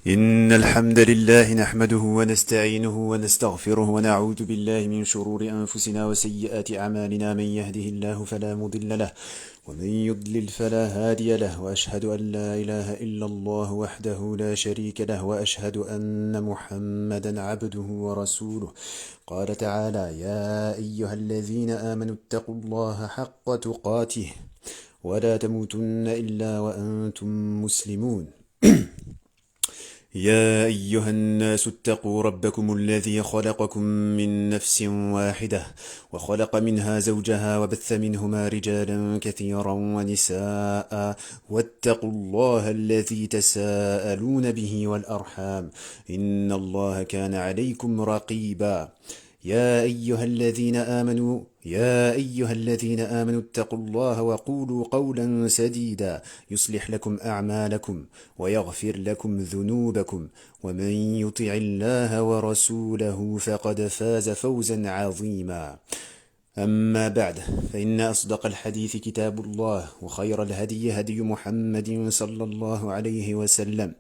إن الحمد لله نحمده ونستعينه ونستغفره ونعوذ بالله من شرور أنفسنا وسيئات أعمالنا. من يهده الله فلا مضل له ومن يضلل فلا هادي له، وأشهد أن لا إله إلا الله وحده لا شريك له، وأشهد أن محمدا عبده ورسوله. قال تعالى: يا أيها الذين آمنوا اتقوا الله حق تقاته ولا تموتن إلا وأنتم مسلمون. يا أيها الناس اتقوا ربكم الذي خلقكم من نفس واحدة وخلق منها زوجها وبث منهما رجالا كثيرا ونساء، واتقوا الله الذي تساءلون به والأرحام، إن الله كان عليكم رقيبا. يا أيها الذين آمنوا اتقوا الله وقولوا قولا سديدا يصلح لكم أعمالكم ويغفر لكم ذنوبكم، ومن يطع الله ورسوله فقد فاز فوزا عظيما. أما بعد، فإن أصدق الحديث كتاب الله، وخير الهدي هدي محمد صلى الله عليه وسلم،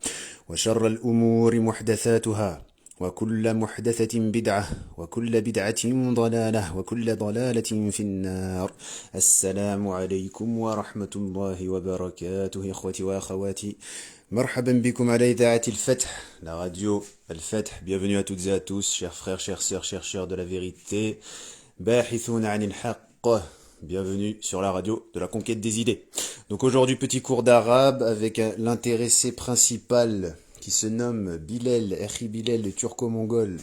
وشر الأمور محدثاتها، وكل محدثة بدعة، وكل بدعة ضلالة، وكل ضلالة في النار. السلام عليكم ورحمة الله وبركاته، إخوتي وأخواتي. مرحبا بكم على إذاعة الفتح, la radio الفتح. Bienvenue à toutes et à tous, chers frères, chères sœurs, chercheurs de la vérité. باحثون عن الحق. Bienvenue sur la radio de la conquête des idées. Donc aujourd'hui, petit cours d'arabe avec l'intéressé principal qui se nomme Bilal, Akhi Bilal, le turco-mongol,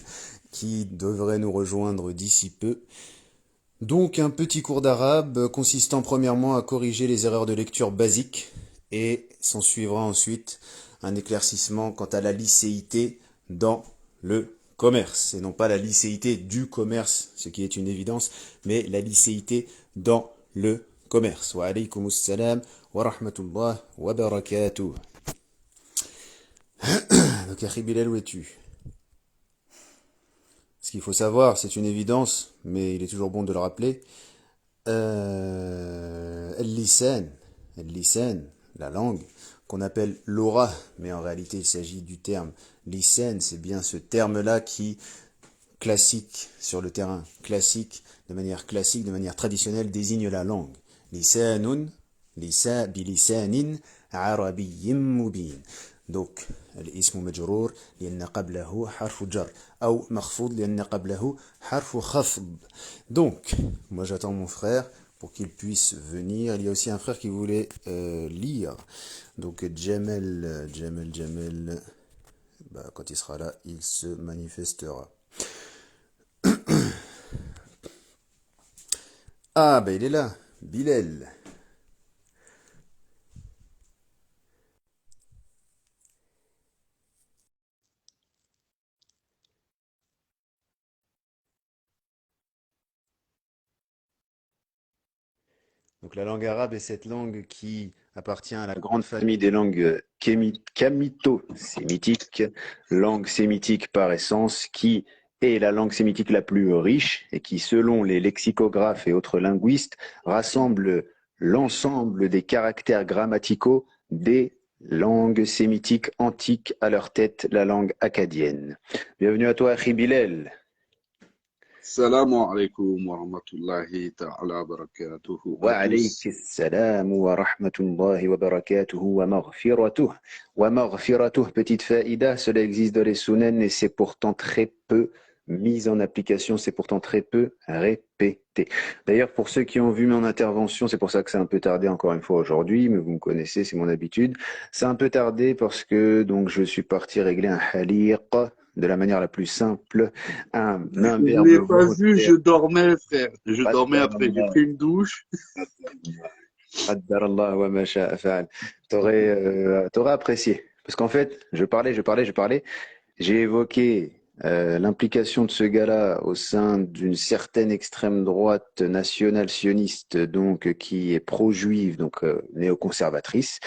qui devrait nous rejoindre d'ici peu. Donc un petit cours d'arabe consistant premièrement à corriger les erreurs de lecture basiques, et s'en suivra ensuite un éclaircissement quant à la licéité dans le commerce, et non pas la licéité du commerce, ce qui est une évidence, mais la licéité dans le commerce. Wa alaykumus salam wa rahmatullah wa barakatuh. Donc, Akhi Bilal, où es-tu? Ce qu'il faut savoir, c'est une évidence, mais il est toujours bon de le rappeler. El-Lisan, la langue, qu'on appelle l'aura, mais en réalité il s'agit du terme lisan, c'est bien ce terme-là qui, classique, sur le terrain classique, de manière traditionnelle, désigne la langue. Lisanun, bilisanin arabiyyin mubin. Donc, الاسم مجرور لأن قبله حرف جر أو مخفوض لأن قبله حرف خفض. Donc, moi j'attends mon frère pour qu'il puisse venir. Il y a aussi un frère qui voulait lire. Donc Jamel, bah, quand il sera là, il se manifestera. Ah, bah il est là, Bilal. Donc la langue arabe est cette langue qui appartient à la grande famille des langues camito-sémitiques, langue sémitique par essence, qui est la langue sémitique la plus riche et qui, selon les lexicographes et autres linguistes, rassemble l'ensemble des caractères grammaticaux des langues sémitiques antiques, à leur tête la langue akkadienne. Bienvenue à toi, Akhi Bilal. السلام عليكم ورحمة الله تعالى وبركاته à وعليك tous. السلام ورحمة الله وبركاته ومغفرته. ومغفرته, petite faïda, cela existe dans les sunan et c'est pourtant très peu mis en application, c'est pourtant très peu répété. D'ailleurs, pour ceux qui ont vu mon intervention, c'est pour ça que c'est un peu tardé encore une fois aujourd'hui, mais vous me connaissez, c'est mon habitude. C'est un peu tardé parce que donc je suis parti régler un haliq de la manière la plus simple, un Je ne verbe l'ai pas vu, je volontaire. dormais, frère. Je dormais قدر après, j'ai الله pris une douche. قدر الله وما شاء فعل. T'aurais apprécié. Parce qu'en fait, je parlais. J'ai évoqué l'implication de ce gars-là au sein d'une certaine extrême droite nationale sioniste, donc qui est pro-juive, donc néoconservatrice,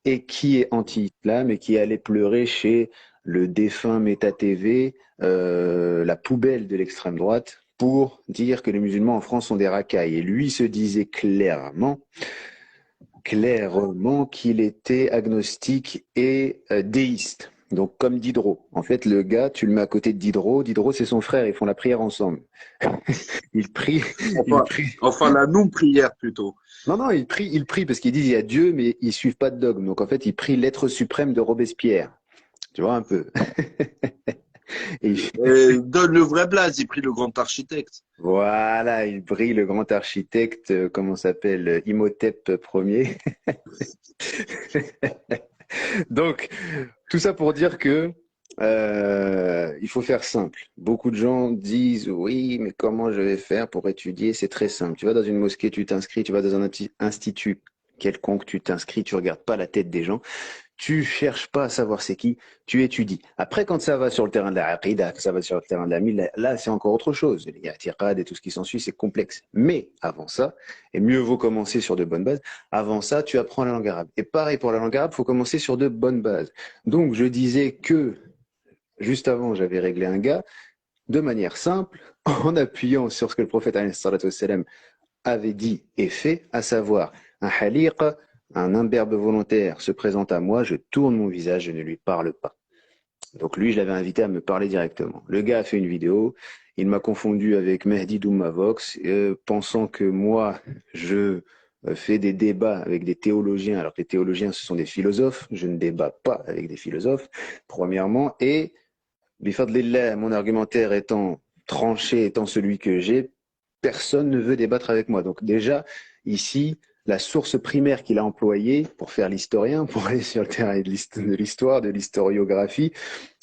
et qui est anti-islam et qui allait pleurer chez le défunt Meta TV, la poubelle de l'extrême droite, pour dire que les musulmans en France sont des racailles. Et lui se disait clairement qu'il était agnostique et déiste. Donc, comme Diderot. En fait, le gars, tu le mets à côté de Diderot. Diderot, c'est son frère. Ils font la prière ensemble. Il prie, il Enfin, prie. enfin la non-prière plutôt. Non, non, il prie parce qu'ils disent il y a Dieu, mais ils suivent pas de dogme. Donc, en fait, il prie l'être suprême de Robespierre. Tu vois un peu. Et Et donne le vrai blaze, il prie le grand architecte. voilà, il brille le grand architecte, comment s'appelle, Imhotep Ier. Donc, tout ça pour dire que il faut faire simple. Beaucoup de gens disent oui, mais comment je vais faire pour étudier? C'est très simple. Tu vas dans une mosquée, tu t'inscris, tu vas dans un institut quelconque, tu t'inscris, tu regardes pas la tête des gens. Tu cherches pas à savoir c'est qui, tu étudies. Après, quand ça va sur le terrain de la aqidah, que ça va sur le terrain de la mille, là, c'est encore autre chose. Les i'tiqad et tout ce qui s'ensuit, c'est complexe. Mais avant ça, et mieux vaut commencer sur de bonnes bases, avant ça, tu apprends la langue arabe. Et pareil pour la langue arabe, il faut commencer sur de bonnes bases. Donc, je disais que, juste avant, j'avais réglé un gars de manière simple, en appuyant sur ce que le prophète wassalam, avait dit et fait, à savoir un haliq, un imberbe volontaire se présente à moi, je tourne mon visage, je ne lui parle pas. Donc lui, je l'avais invité à me parler directement. Le gars a fait une vidéo, il m'a confondu avec Mehdi Doumavox, pensant que moi, je fais des débats avec des théologiens, alors que les théologiens, ce sont des philosophes, je ne débat pas avec des philosophes, premièrement, et bifadlillah, mon argumentaire étant tranché, étant celui que j'ai, personne ne veut débattre avec moi. Donc déjà, ici, la source primaire qu'il a employée pour faire l'historien, pour aller sur le terrain de l'histoire, de l'historiographie,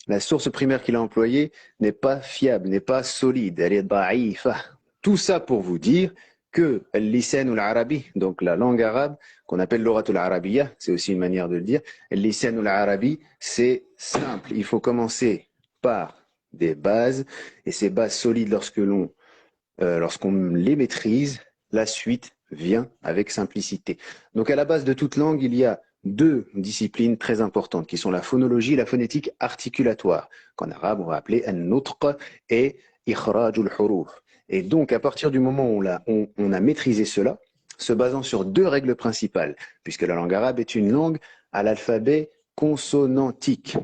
la source primaire qu'il a employée n'est pas fiable, n'est pas solide, elle est da'ifa. Tout ça pour vous dire que l'lisan ou l'arabi, donc la langue arabe, qu'on appelle l'oratul arabiya, c'est aussi une manière de le dire, l'lisan ou l'arabi, c'est simple. Il faut commencer par des bases, et ces bases solides, lorsqu'on les maîtrise, la suite vient avec simplicité. Donc à la base de toute langue, il y a deux disciplines très importantes qui sont la phonologie et la phonétique articulatoire, qu'en arabe on va appeler an-nutq et ikhrajul huruf. Et donc à partir du moment où on a maîtrisé cela, se basant sur deux règles principales, puisque la langue arabe est une langue à l'alphabet consonantique,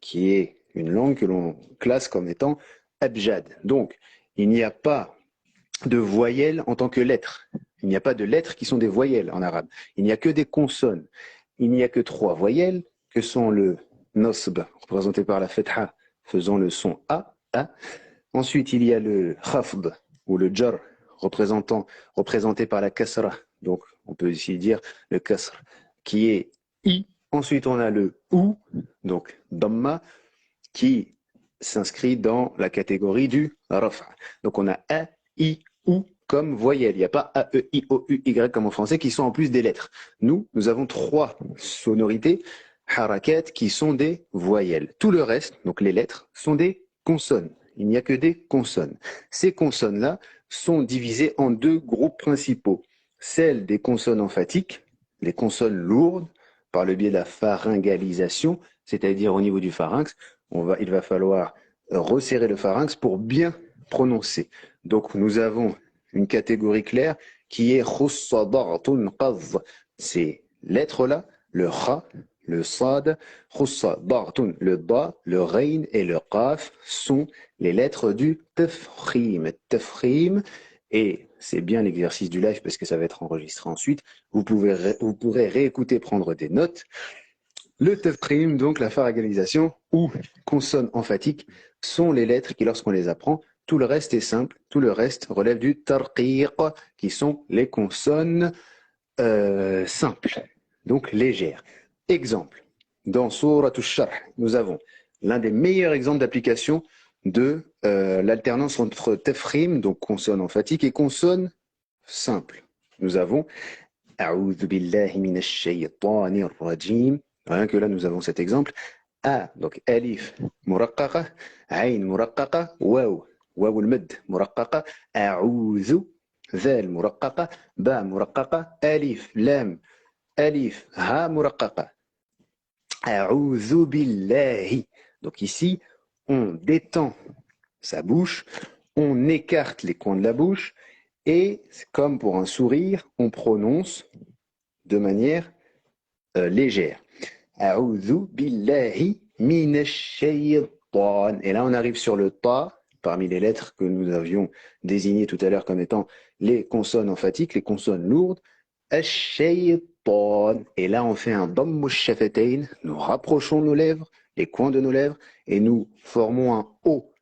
qui est une langue que l'on classe comme étant abjad. Donc il n'y a pas de voyelles en tant que lettres. Il n'y a pas de lettres qui sont des voyelles en arabe. Il n'y a que des consonnes. Il n'y a que trois voyelles que sont le nosb, représenté par la fetha, faisant le son A, A. Ensuite, il y a le khafd, ou le jar, représenté par la kasra. Donc, on peut ici dire le kasr, qui est I. Ensuite, on a le ou, donc damma, qui s'inscrit dans la catégorie du rafa. Donc, on a A, I, ou comme voyelle. Il n'y a pas A, E, I, O, U, Y comme en français qui sont en plus des lettres. Nous avons trois sonorités, harakat, qui sont des voyelles. Tout le reste, donc les lettres, sont des consonnes. Il n'y a que des consonnes. Ces consonnes-là sont divisées en deux groupes principaux. Celles des consonnes emphatiques, les consonnes lourdes, par le biais de la pharyngalisation, c'est-à-dire au niveau du pharynx, il va falloir resserrer le pharynx pour bien prononcer. Donc nous avons une catégorie claire qui est khussadatun qadh. Ces lettres-là, le kha, le sad, khussadatun, le ba, le rein et le qaf sont les lettres du tafkhim. Tafkhim, et c'est bien l'exercice du live parce que ça va être enregistré ensuite. Vous pourrez réécouter, prendre des notes. Le tafkhim, donc la pharyngalisation ou consonne emphatique, sont les lettres qui, lorsqu'on les apprend, tout le reste est simple, tout le reste relève du tarqiq, qui sont les consonnes simples, donc légères. Exemple, dans Surat al-Sharh, nous avons l'un des meilleurs exemples d'application de l'alternance entre tafkhim, donc consonne emphatique, et consonne simple. Nous avons A'udhu billahi minash shaytanir rajim. Rien que là, nous avons cet exemple. A, donc alif, muraqqaqa, ayn muraqqaqa, waw, waw al-mad, muraqqaqa, a'udhu, zal muraqqaqa, ba muraqqaqa, alif, lam, alif, ha muraqqaqa, a'udhu billahi. Donc ici, on détend sa bouche, on écarte les coins de la bouche, et comme pour un sourire, on prononce de manière légère. A'udhu billahi minash-shaytan. Et là, on arrive sur le ta, parmi les lettres que nous avions désignées tout à l'heure comme étant les consonnes emphatiques, les consonnes lourdes. Ash-shaytan. Et là, on fait un dammu shafatayn. Nous rapprochons nos lèvres, les coins de nos lèvres, et nous formons un O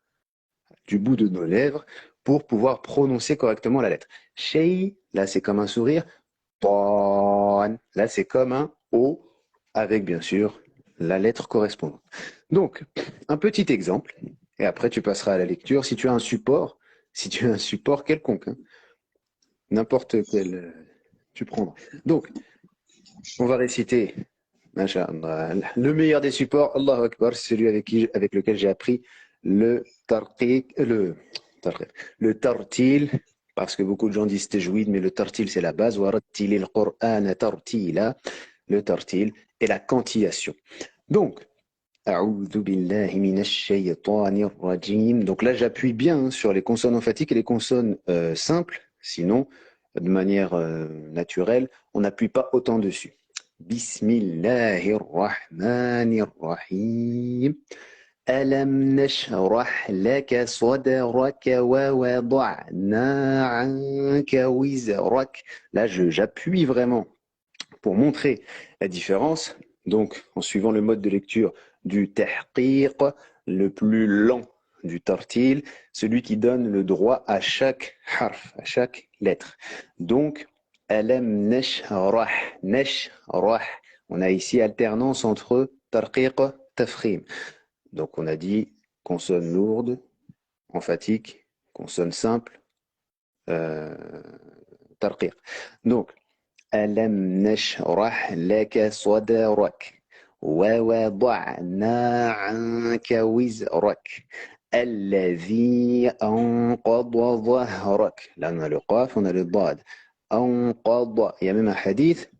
du bout de nos lèvres pour pouvoir prononcer correctement la lettre. Shay, là, c'est comme un sourire. Tan, là, c'est comme un O avec, bien sûr, la lettre correspondante. Donc, un petit exemple, et après tu passeras à la lecture. Si tu as un support quelconque, hein, n'importe quel, tu prendras. Donc, on va réciter, Masha'Allah, le meilleur des supports, Allahu Akbar, c'est celui avec lequel j'ai appris le tarqiq, tarqiq, le tartil, parce que beaucoup de gens disent tajwid, mais le tartil c'est la base. Warattilil Qur'ana tartila, le tartil et la quantillation. Donc, A'udhu billahi minash shaytanir rajim. Donc là, j'appuie bien sur les consonnes emphatiques et les consonnes simples. Sinon, de manière naturelle, on n'appuie pas autant dessus. Bismillahir rahmanir rahim. Alam nashrah laka sadraka wa wada'na anka wizrak. Là, j'appuie vraiment pour montrer la différence. Donc, en suivant le mode de lecture du tahqiq, le plus lent du tartil, celui qui donne le droit à chaque harf, à chaque lettre. Donc, alam nashrah, nashrah. On a ici alternance entre tarqiq, tafkhim. Donc, on a dit consonne lourde, emphatique, consonne simple, tarqiq. Donc, ألم نشرح لك صدرك ووضعنا عنك وزرك الذي أنقض ظهرك. Là, on a le qaf, on a le dad. أنقض. Il y a même un hadith,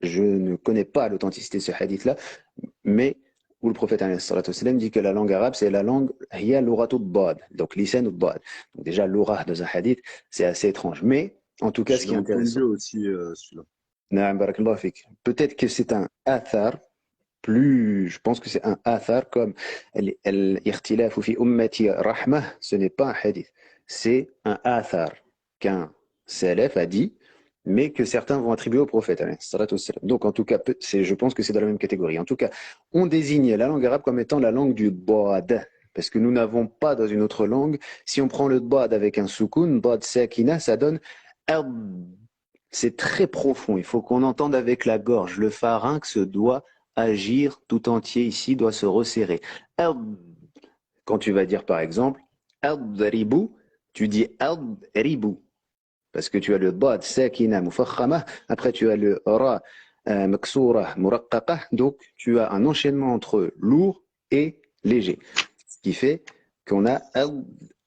je ne connais pas l'authenticité de ce hadith-là, mais où le prophète alayhi salatu wassalam dit que la langue arabe, c'est la langue hiya lughatud dad, donc lisan dad. Donc déjà, l'ourah dans un hadith, c'est assez étrange. Mais en tout cas, Je ce l'ai qui est entendu intéressant, aussi, celui-là. Naam, barakallahu fik. Peut-être que c'est un athar, plus, je pense que c'est un athar comme al-ikhtilafu fi ummati rahmah, ce n'est pas un hadith. C'est un athar qu'un salaf a dit, mais que certains vont attribuer au prophète, alayhi salatu wassalam. Donc, en tout cas, je pense que c'est dans la même catégorie. En tout cas, on désigne la langue arabe comme étant la langue du dad. Parce que nous n'avons pas dans une autre langue, si on prend le dad avec un soukoun, dad sakina, ça donne ad. C'est très profond. Il faut qu'on entende avec la gorge. Le pharynx doit agir tout entier ici, doit se resserrer. Quand tu vas dire par exemple ribou, tu dis ribou parce que tu as le dad sakina mufakhama, après tu as le ra maksoura muraqqaqa, donc tu as un enchaînement entre lourd et léger. Ce qui fait qu'on a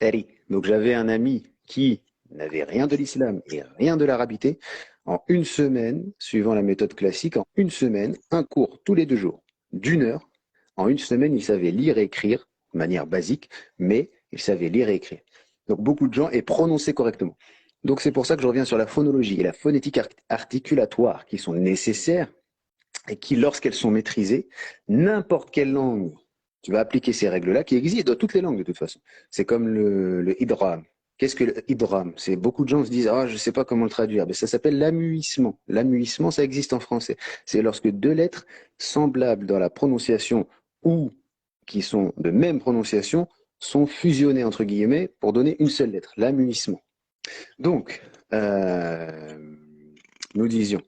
ri. Donc j'avais un ami qui n'avait rien de l'islam et rien de l'arabité. En une semaine, suivant la méthode classique, en une semaine, un cours tous les 2 jours, d'1 heure. En une semaine, il savait lire et écrire de manière basique, mais il savait lire et écrire. Donc beaucoup de gens et prononcer correctement. Donc c'est pour ça que je reviens sur la phonologie et la phonétique articulatoire qui sont nécessaires et qui, lorsqu'elles sont maîtrisées, n'importe quelle langue, tu vas appliquer ces règles-là qui existent dans toutes les langues de toute façon. C'est comme le idram. Qu'est-ce que le idram? C'est beaucoup de gens se disent ah je sais pas comment le traduire. Mais ça s'appelle l'amuissement. L'amuissement, ça existe en français. C'est lorsque deux lettres semblables dans la prononciation ou qui sont de même prononciation sont fusionnées entre guillemets pour donner une seule lettre. L'amuissement. Donc, nous disions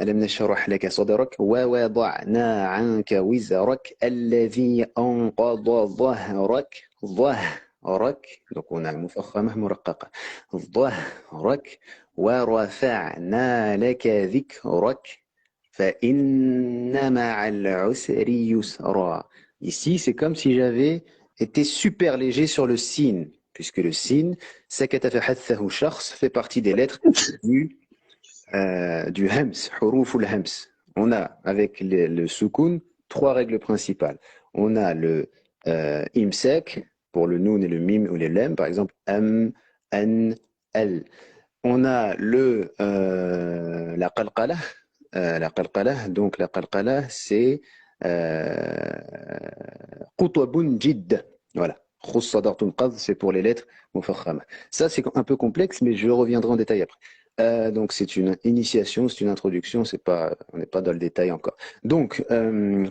ألم نشرح لك صدرك ووضعنا عنك وزرك الذي أنقض ظهرك ظهرك. Donc on a مفخمة مرققة ظهرك ورفعنا لك ذكرك فإن مع العسر يسرا. Ici c'est comme si j'avais été super léger sur le sin, puisque le sin, سكت فحثه شخص, fait partie des lettres du hams, huruful hams. On a avec le soukoun 3 règles principales. On a le imsek pour le noun et le mim ou les lem, par exemple am, an, al. On a la qalqala, donc la qalqala c'est Qutbun jidd. Voilà. Khus sadartun qadh, c'est pour les lettres mufakhama. Ça, c'est un peu complexe, mais je reviendrai en détail après. Donc, c'est une initiation, c'est une introduction, c'est pas, on n'est pas dans le détail encore. Donc,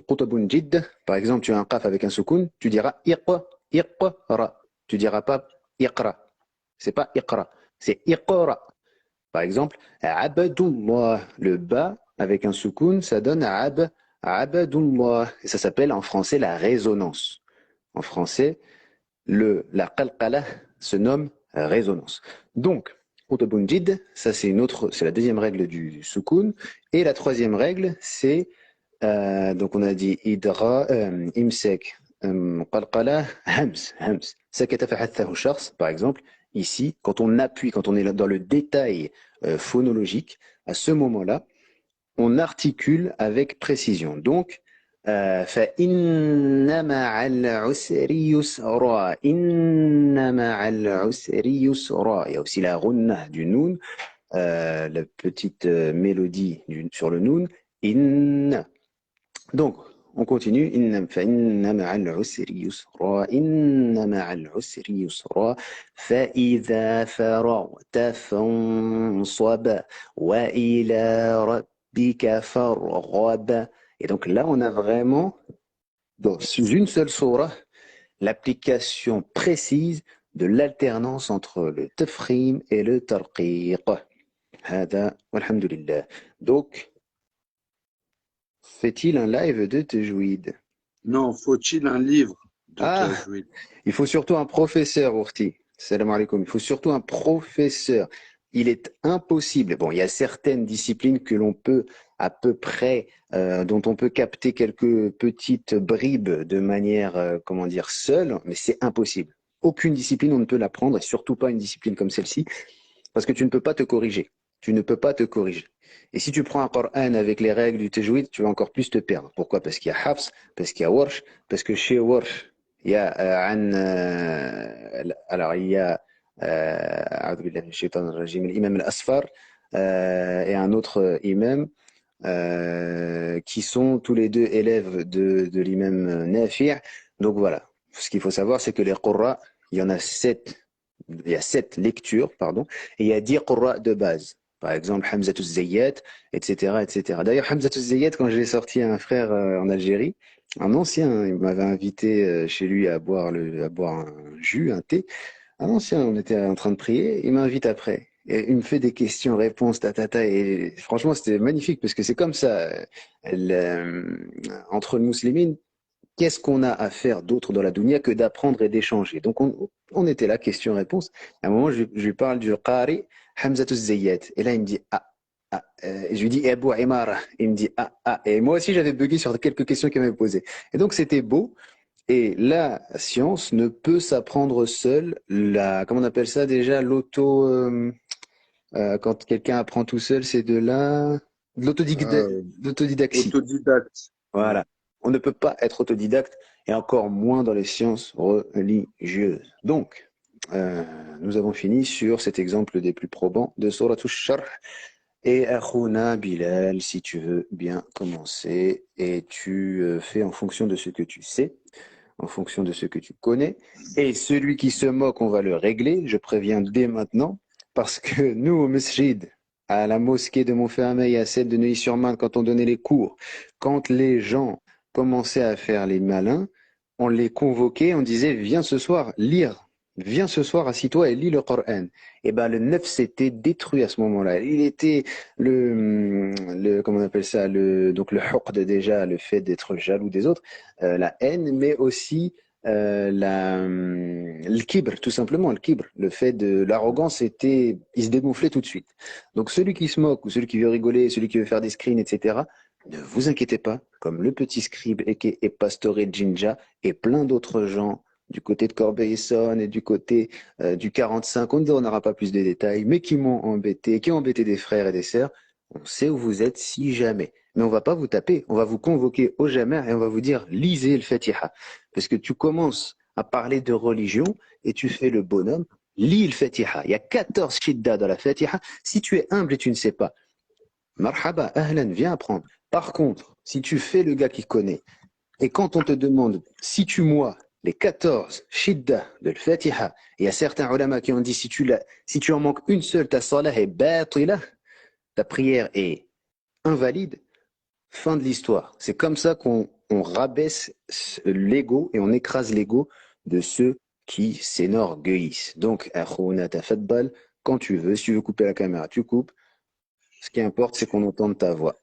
Qutbun jidd, par exemple, tu as un qaf avec un soukoun, tu diras iqra. Tu diras pas iqra. C'est pas iqra, c'est iqra. Par exemple, abdullah, le ba avec un soukoun, ça donne abdullah. Et ça s'appelle en français la résonance. En français, la qalqala se nomme résonance. Donc, Qutbun ça c'est la deuxième règle du soukoun. Et la troisième règle, c'est, donc on a dit imsek, qalqala, hams. Sakata fahathahu shakhs, par exemple, ici, quand on appuie, quand on est dans le détail phonologique, à ce moment-là, on articule avec précision. Donc, فإن مع العسر يسرا إن مع العسر يسرا. Il y a aussi la ghunna du noun, la petite mélodie sur le noun. In. Donc, on continue. فإن مع العسر يسرا إن مع العسر يسرا فإذا فرغت فانصب وإلى ربك فارغب. Et donc là, on a vraiment, dans une seule sourate, l'application précise de l'alternance entre le tafkhim et le tarqiq. هذا والحمد لله. Donc, fait-il un live de tajwid? Non, faut-il un livre de Ah, tajwid? il faut surtout un professeur, Ourti. Salam alaikum. Il faut surtout un professeur. Il est impossible. Bon, il y a certaines disciplines que l'on peut à peu près, dont on peut capter quelques petites bribes de manière, comment dire, seule, mais c'est impossible. Aucune discipline, on ne peut l'apprendre, et surtout pas une discipline comme celle-ci, parce que tu ne peux pas te corriger. Tu ne peux pas te corriger. Et si tu prends un Coran avec les règles du tajwid, tu vas encore plus te perdre. Pourquoi? Parce qu'il y a Hafs, parce qu'il y a Warsh, parce que chez Warsh, il y a alors il y a l'imam al-Asfar et un autre imam qui sont tous les deux élèves de l'imam Nafi'. Donc voilà, ce qu'il faut savoir, c'est que les Qurra, il y en a il y a 7 lectures, pardon, et il y a 10 Qurra de base. Par exemple, Hamzatul Zayyat, etc., etc. D'ailleurs, Hamzatul Zayyat, quand j'ai sorti un frère en Algérie, un ancien, il m'avait invité chez lui à boire un jus, un thé. Un ancien, on était en train de prier, il m'invite après. Et il me fait des questions-réponses, et franchement, c'était magnifique, parce que c'est comme ça. Entre le musulmane, qu'est-ce qu'on a à faire d'autre dans la dunya que d'apprendre et d'échanger? Donc, on était là, question-réponse. À un moment, je lui parle du Qari Hamzatul Zayyat. Et là, il me dit, et je lui dis, Abu Imara. Il me dit, Et moi aussi, j'avais bugué sur quelques questions qu'il m'avait posées. Et donc, c'était beau. Et la science ne peut s'apprendre seule. Comment on appelle ça déjà? Quand quelqu'un apprend tout seul, c'est de Euh, l'autodidaxie. Autodidacte. Ouais. Voilà. On ne peut pas être autodidacte et encore moins dans les sciences religieuses. Donc, nous avons fini sur cet exemple des plus probants de Surah Ash-Sharh. Et Akhuna Bilal, si tu veux bien commencer, et tu fais en fonction de ce que tu sais, en fonction de ce que tu connais. Et celui qui se moque, on va le régler, je préviens dès maintenant, parce que nous, au Masjid, à la mosquée de Montfermeil, à celle de Neuilly-sur-Marne, quand on donnait les cours, quand les gens commençaient à faire les malins, on les convoquait, on disait, viens ce soir lire, viens ce soir, assis-toi et lis le Coran. Et ben le neuf s'était détruit à ce moment-là. Il était comment on appelle ça, donc le huqd déjà, le fait d'être jaloux des autres, la haine, mais aussi le kibr, tout simplement, le kibr, le fait de l'arrogance il se dégonflait tout de suite. Donc celui qui se moque ou celui qui veut rigoler, celui qui veut faire des screens, etc., ne vous inquiétez pas, comme le petit scribe et Pastore Jinja et plein d'autres gens du côté de Corbeil-Essonnes et du côté du 45, on ne donnera pas plus de détails, mais qui m'ont embêté, qui ont embêté des frères et des sœurs. On sait où vous êtes si jamais. Mais on va pas vous taper, on va vous convoquer au jamais et on va vous dire lisez le Fatiha. Parce que tu commences à parler de religion et tu fais le bonhomme, lis le Fatiha. Il y a 14 shidda dans la Fatiha. Si tu es humble et tu ne sais pas, marhaba, ahlan, viens apprendre. Par contre, si tu fais le gars qui connaît, Et quand on te demande, cite-moi les 14 shidda de l'Fatiha, il y a certains ulama qui ont dit, si tu en manques une seule, ta salah est batila, ta prière est invalide, fin de l'histoire. C'est comme ça qu'on rabaisse l'ego et on écrase l'ego de ceux qui s'énorgueillissent. Donc, akhouna tafaddal, quand tu veux, si tu veux couper la caméra, tu coupes. Ce qui importe, c'est qu'on entende ta voix.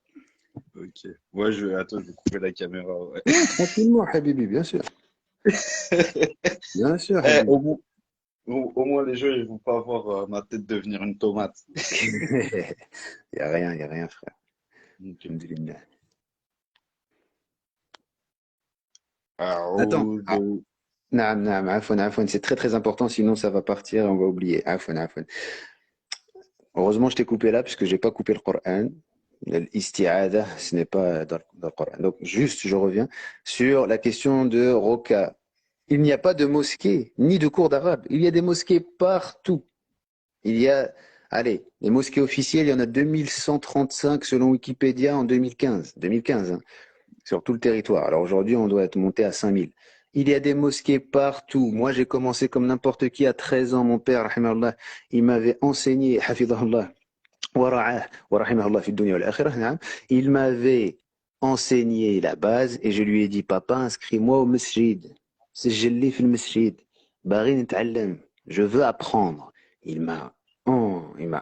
Ok. Ouais, attends, je vais couper la caméra. Ouais. Ouais, tranquillement, Habibi, bien sûr. Bien sûr, Eh, Habibi. au moins, les gens, ils vont pas voir ma tête devenir une tomate. Il y a rien, frère. Ok. Alhamdulillah. Attends. Ah, أعوذ naam, naam, afwan, afwan. C'est très très important, sinon ça va partir et on va oublier. Afwan, afwan. Heureusement, je t'ai coupé là, puisque j'ai pas coupé le Coran. L'isti'ada, ce n'est pas dans le Coran. Donc, juste, je reviens sur la question de Roca. Il n'y a pas de mosquée, ni de cours d'arabe. Il y a des mosquées partout. Il y a, allez, les mosquées officielles, il y en a 2135 selon Wikipédia en 2015. 2015, hein, sur tout le territoire. Alors aujourd'hui, on doit être monté à 5000. Il y a des mosquées partout. Moi, j'ai commencé comme n'importe qui à 13 ans. Mon père, rahimallah, il m'avait enseigné, hafidahullah, ورعاه ورحمه الله في الدنيا والآخرة نعم. Il m'avait enseigné la base et je lui ai dit papa inscris-moi au masjid سجل لي في المسجد باغي نتعلم je veux apprendre. Il m'a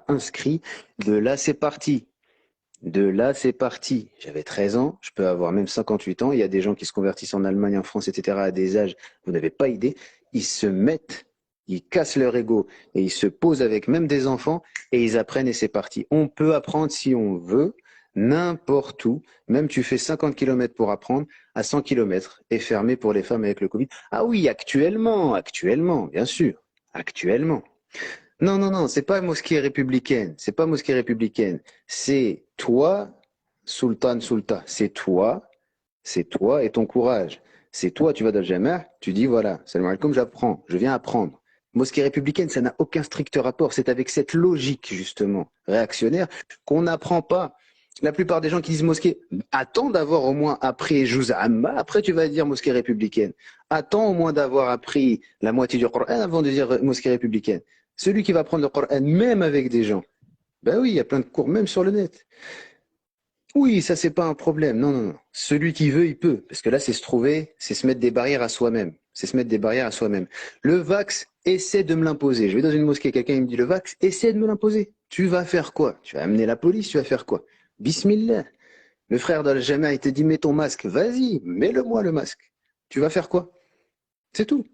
inscrit. De là c'est parti. De là, c'est parti. J'avais 13 ans, je peux avoir même 58 ans. Il y a des gens qui se convertissent en Allemagne, en France, etc. à des âges, vous n'avez pas idée. Ils se mettent, ils cassent leur ego et ils se posent avec même des enfants et ils apprennent et c'est parti. On peut apprendre si on veut, n'importe où. Même tu fais 50 kilomètres pour apprendre, à 100 kilomètres est fermé pour les femmes avec le Covid. Ah oui, actuellement, bien sûr, actuellement. Non, non, non, c'est pas mosquée républicaine. C'est pas mosquée républicaine. C'est toi, Sultan Sultan. C'est toi et ton courage. C'est toi, tu vas dans le jama', tu dis voilà, salam alaikum, j'apprends, je viens apprendre. Mosquée républicaine, ça n'a aucun strict rapport. C'est avec cette logique, justement, réactionnaire, qu'on n'apprend pas. La plupart des gens qui disent mosquée, attends d'avoir au moins appris Juz Amma, après tu vas dire mosquée républicaine. Attends au moins d'avoir appris la moitié du Coran avant de dire mosquée républicaine. Celui qui va prendre le Coran, même avec des gens, ben oui, il y a plein de cours, même sur le net. Oui, ça, c'est pas un problème. Non, non, non. Celui qui veut, il peut. Parce que là, c'est se trouver, c'est se mettre des barrières à soi-même. C'est se mettre des barrières à soi-même. Le vax essaie de me l'imposer. Je vais dans une mosquée, quelqu'un il me dit le vax essaie de me l'imposer. Tu vas faire quoi? Tu vas amener la police, tu vas faire quoi? Bismillah. Le frère d'Al-Jama, il te dit mets ton masque. Vas-y, mets-le-moi le masque. Tu vas faire quoi? C'est tout.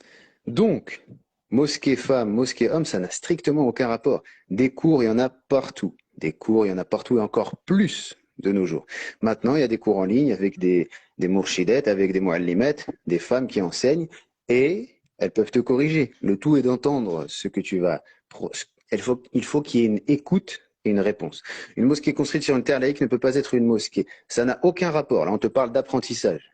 Donc, mosquée femme, mosquée homme, ça n'a strictement aucun rapport. Des cours, il y en a partout. Des cours, il y en a partout et encore plus de nos jours. Maintenant, il y a des cours en ligne avec des mourchidettes, avec des muallimettes, des femmes qui enseignent et elles peuvent te corriger. Le tout est d'entendre ce que tu vas. Il faut qu'il y ait une écoute et une réponse. Une mosquée construite sur une terre laïque ne peut pas être une mosquée. Ça n'a aucun rapport. Là, on te parle d'apprentissage.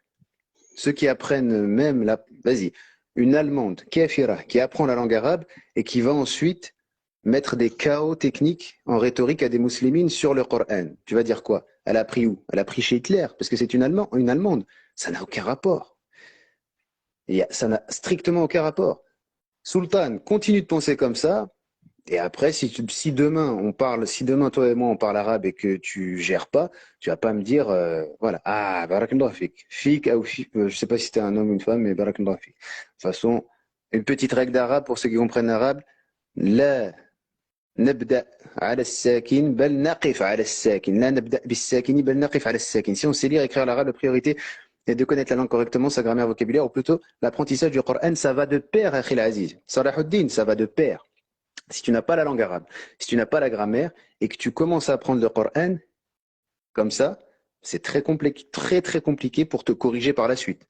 Ceux qui apprennent même la. Vas-y, une Allemande, Kafira, qui apprend la langue arabe et qui va ensuite mettre des chaos techniques en rhétorique à des musulmans sur le Coran. Tu vas dire quoi? Elle a appris où? Elle a appris chez Hitler, parce que c'est une Allemande. Ça n'a aucun rapport. Ça n'a strictement aucun rapport. Sultan, continue de penser comme ça, et après, si demain on parle, si demain toi et moi on parle arabe et que tu gères pas, tu vas pas me dire, voilà, ah, barakallah fik, fik ou fik, je sais pas si t'es un homme ou une femme, mais barakallah fik. De toute façon, une petite règle d'arabe pour ceux qui comprennent l'arabe, لا نبدأ على الساكن بل نقف على الساكن لا نبدأ بالساكن بل نقف على الساكن. Si on sait lire et écrire l'arabe, la priorité est de connaître la langue correctement, sa grammaire, vocabulaire, ou plutôt l'apprentissage du Coran, ça va de pair, Akhil Aziz. Salahuddin, ça va de pair. Si tu n'as pas la langue arabe, si tu n'as pas la grammaire et que tu commences à apprendre le Coran comme ça, c'est très compliqué, très très compliqué pour te corriger par la suite.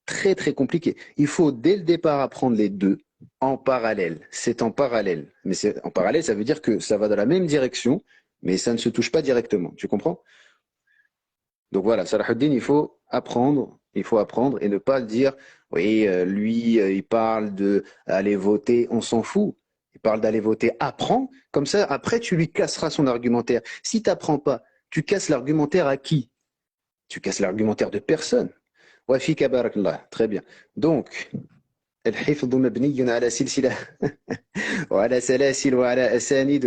Très très compliqué. Il faut dès le départ apprendre les deux en parallèle. C'est en parallèle. Mais c'est en parallèle, ça veut dire que ça va dans la même direction, mais ça ne se touche pas directement. Tu comprends? Donc voilà, Salahuddin, il faut apprendre et ne pas dire, oui, lui, il parle de aller voter, on s'en fout. Il parle d'aller voter, apprends, comme ça, après, tu lui casseras son argumentaire. Si tu n'apprends pas, tu casses l'argumentaire à qui? Tu casses l'argumentaire de personne. وفيك بارك الله. Très bien. Donc, الحفظ مبني على سلسلة وعلى سلاسل وعلى أسانيد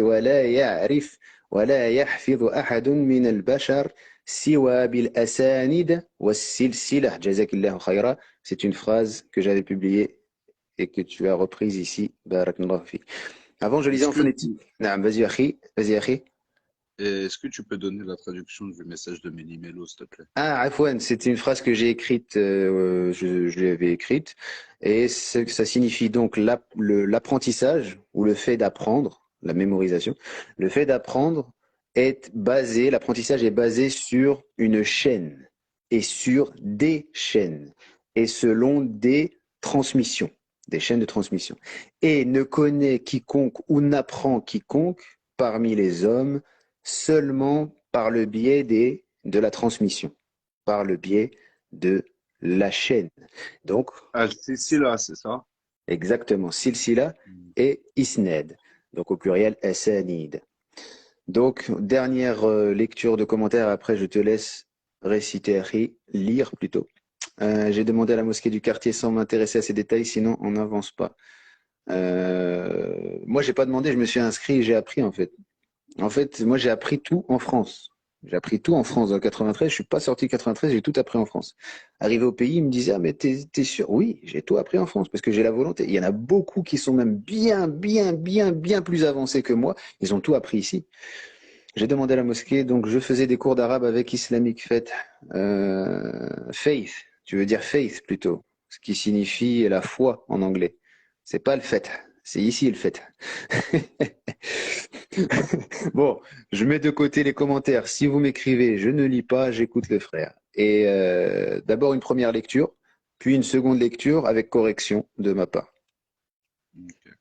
ولا يحفظ أحد من البشر سوى بالأسانيد والسلسلة. جزاك الله خيرا. C'est une phrase que j'avais publiée et que tu as reprise ici. بارك الله فيك. Avant, je lisais Est-ce en que, phonétique. نعم vas-y أخي. Vas-y أخي. est-ce que tu peux donner la traduction du message de Méli-Mélo, s'il te plaît? Ah, Afwan, c'était une phrase que j'ai écrite, je l'avais écrite, et ça signifie donc l'apprentissage ou le fait d'apprendre, la mémorisation. Le fait d'apprendre est basé, l'apprentissage est basé sur une chaîne et sur des chaînes et selon des transmissions, des chaînes de transmission. Et ne connaît quiconque ou n'apprend quiconque parmi les hommes seulement par le biais de la transmission par le biais de la chaîne. Donc, Si, là, c'est ça? exactement, silsila et isnad. Donc, au pluriel, asanid. Donc, dernière lecture de commentaires. Après, je te laisse réciter, lire plutôt. J'ai demandé à la mosquée du quartier sans m'intéresser à ces détails, sinon on n'avance pas. Moi, j'ai pas demandé, je me suis inscrit et j'ai appris en fait. En fait, moi, j'ai appris tout en France. J'ai appris tout en France dans le 93. Je suis pas sorti 93, j'ai tout appris en France. Arrivé au pays, il me disait, ah, mais t'es sûr? Oui, j'ai tout appris en France parce que j'ai la volonté. Il y en a beaucoup qui sont même bien plus avancés que moi. Ils ont tout appris ici. J'ai demandé à la mosquée, donc je faisais des cours d'arabe avec Islamic Faith. Faith, tu veux dire faith plutôt, ce qui signifie la foi en anglais. C'est pas le fait, c'est ici le fait. Bon, je mets de côté les commentaires. Si vous m'écrivez, je ne lis pas, j'écoute le frère. Et d'abord une première lecture, puis une seconde lecture avec correction de ma part. Ok.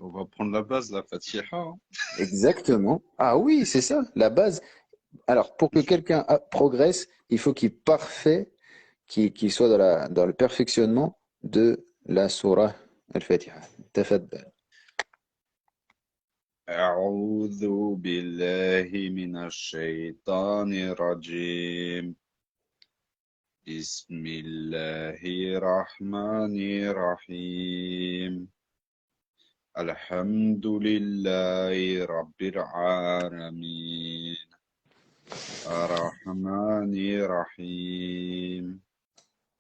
On va prendre la base, la Fatiha, hein. Exactement. Ah oui, c'est ça, la base. Alors, pour que quelqu'un progresse, il faut qu'il parfait, qu'il soit dans le perfectionnement de la surah al-Fatiha. Tafaddal. أعوذ بالله من الشيطان الرجيم. بسم الله الرحمن الرحيم. الحمد لله رب العالمين. الرحمن الرحيم.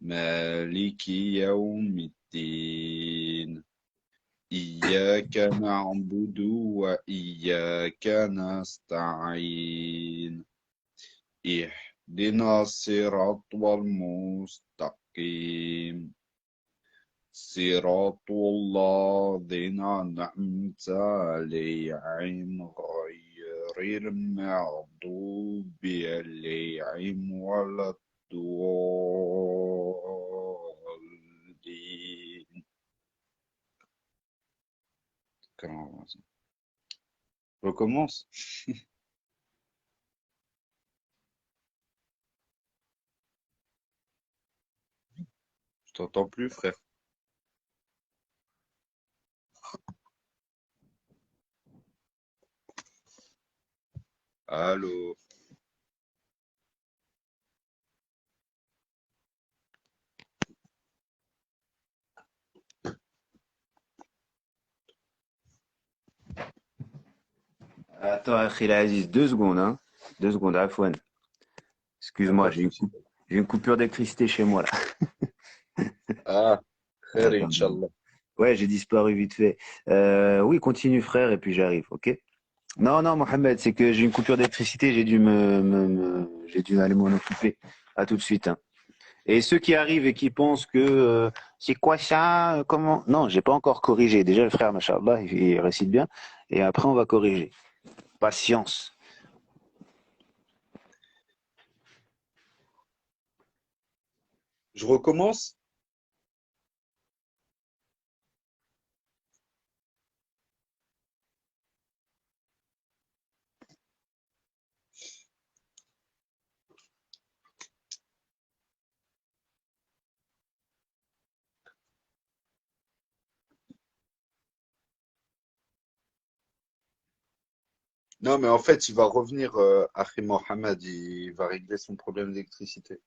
مالك يوم الدين. إياك نعبد وإياك نستعين. اهدنا الصراط المستقيم. صراط الذين أنعمت عليهم غير المغضوب عليهم ولا الضالين. Recommence. Je t'entends plus, frère. Allô. Attends, Akhil Aziz, 2 secondes, hein. 2 secondes, Afwan. Y a Excuse-moi, pas de souci. j'ai une coupure d'électricité chez moi là. Ah, frère, Attends. Inch'Allah. Ouais, j'ai disparu vite fait. Oui, continue frère et puis j'arrive, ok? Non, non, Mohamed, c'est que j'ai une coupure d'électricité, j'ai dû j'ai dû aller m'en occuper. À tout de suite, hein. Et ceux qui arrivent et qui pensent que c'est quoi ça? Comment? Non, j'ai pas encore corrigé. Déjà le frère, machallah, il récite bien. Et après on va corriger. Patience. Je recommence? Non, mais en fait, il va revenir, Akhi Mohamed, il va régler son problème d'électricité.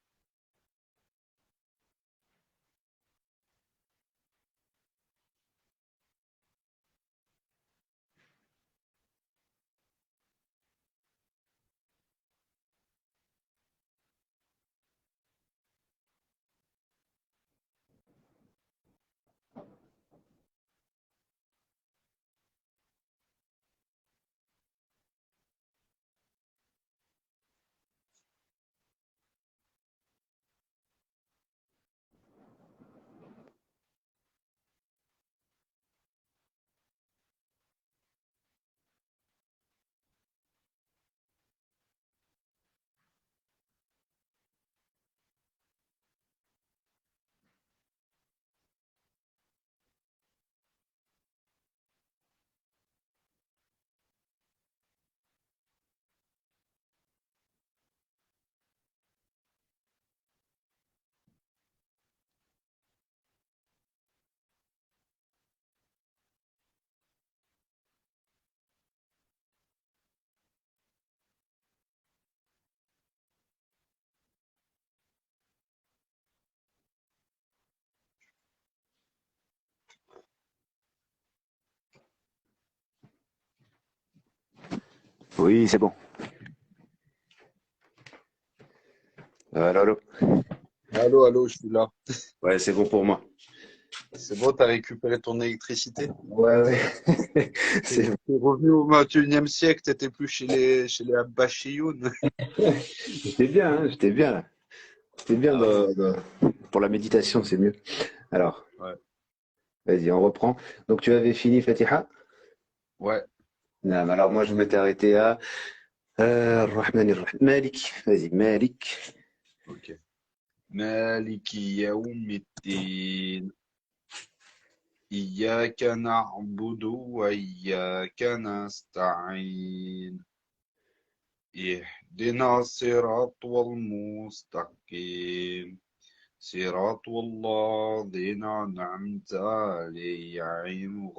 Oui, c'est bon. Allô, allô. Allô, allô, je suis là. Ouais, c'est bon pour moi. C'est bon, t'as récupéré ton électricité? Ouais, ouais. T'es C'est bon. t'es revenu au 21e siècle, t'étais plus chez les Abbasiyyoun. J'étais bien, hein, j'étais bien là. J'étais bien Ah ouais, pour la méditation, c'est mieux. Alors, ouais, vas-y, on reprend. Donc, tu avais fini Fatiha? ouais, Non, alors moi, je m'étais arrêté à Ar-Rahman Ar-Rahim. Malik. Vas-y, Malik. ok. Maliki yawmiddin. Iyyaka na'budu wa iyyaka nasta'in. Ihdina siratal mustaqim. صراط الذين أنعمت عليهم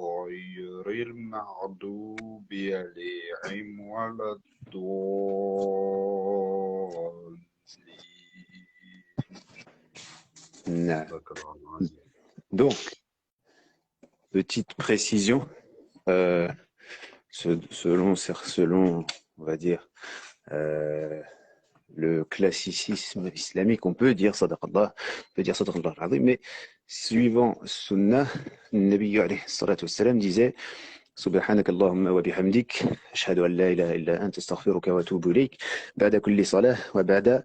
غير المغضوب عليهم ولا الضالين. Non. صدق الله العظيم. Donc, petite précision, euh, selon, on va dire, euh, le classicisme islamique, on peut dire sadaqallah, on peut dire sadaqallah al-azim, mais suivant sunnah, le Nabi alayhi salatu wassalam disait سبحانك اللهم وبحمدك أشهد أن لا إله إلا أنت أستغفرك وأتوب إليك بعد كل صلاة وبعد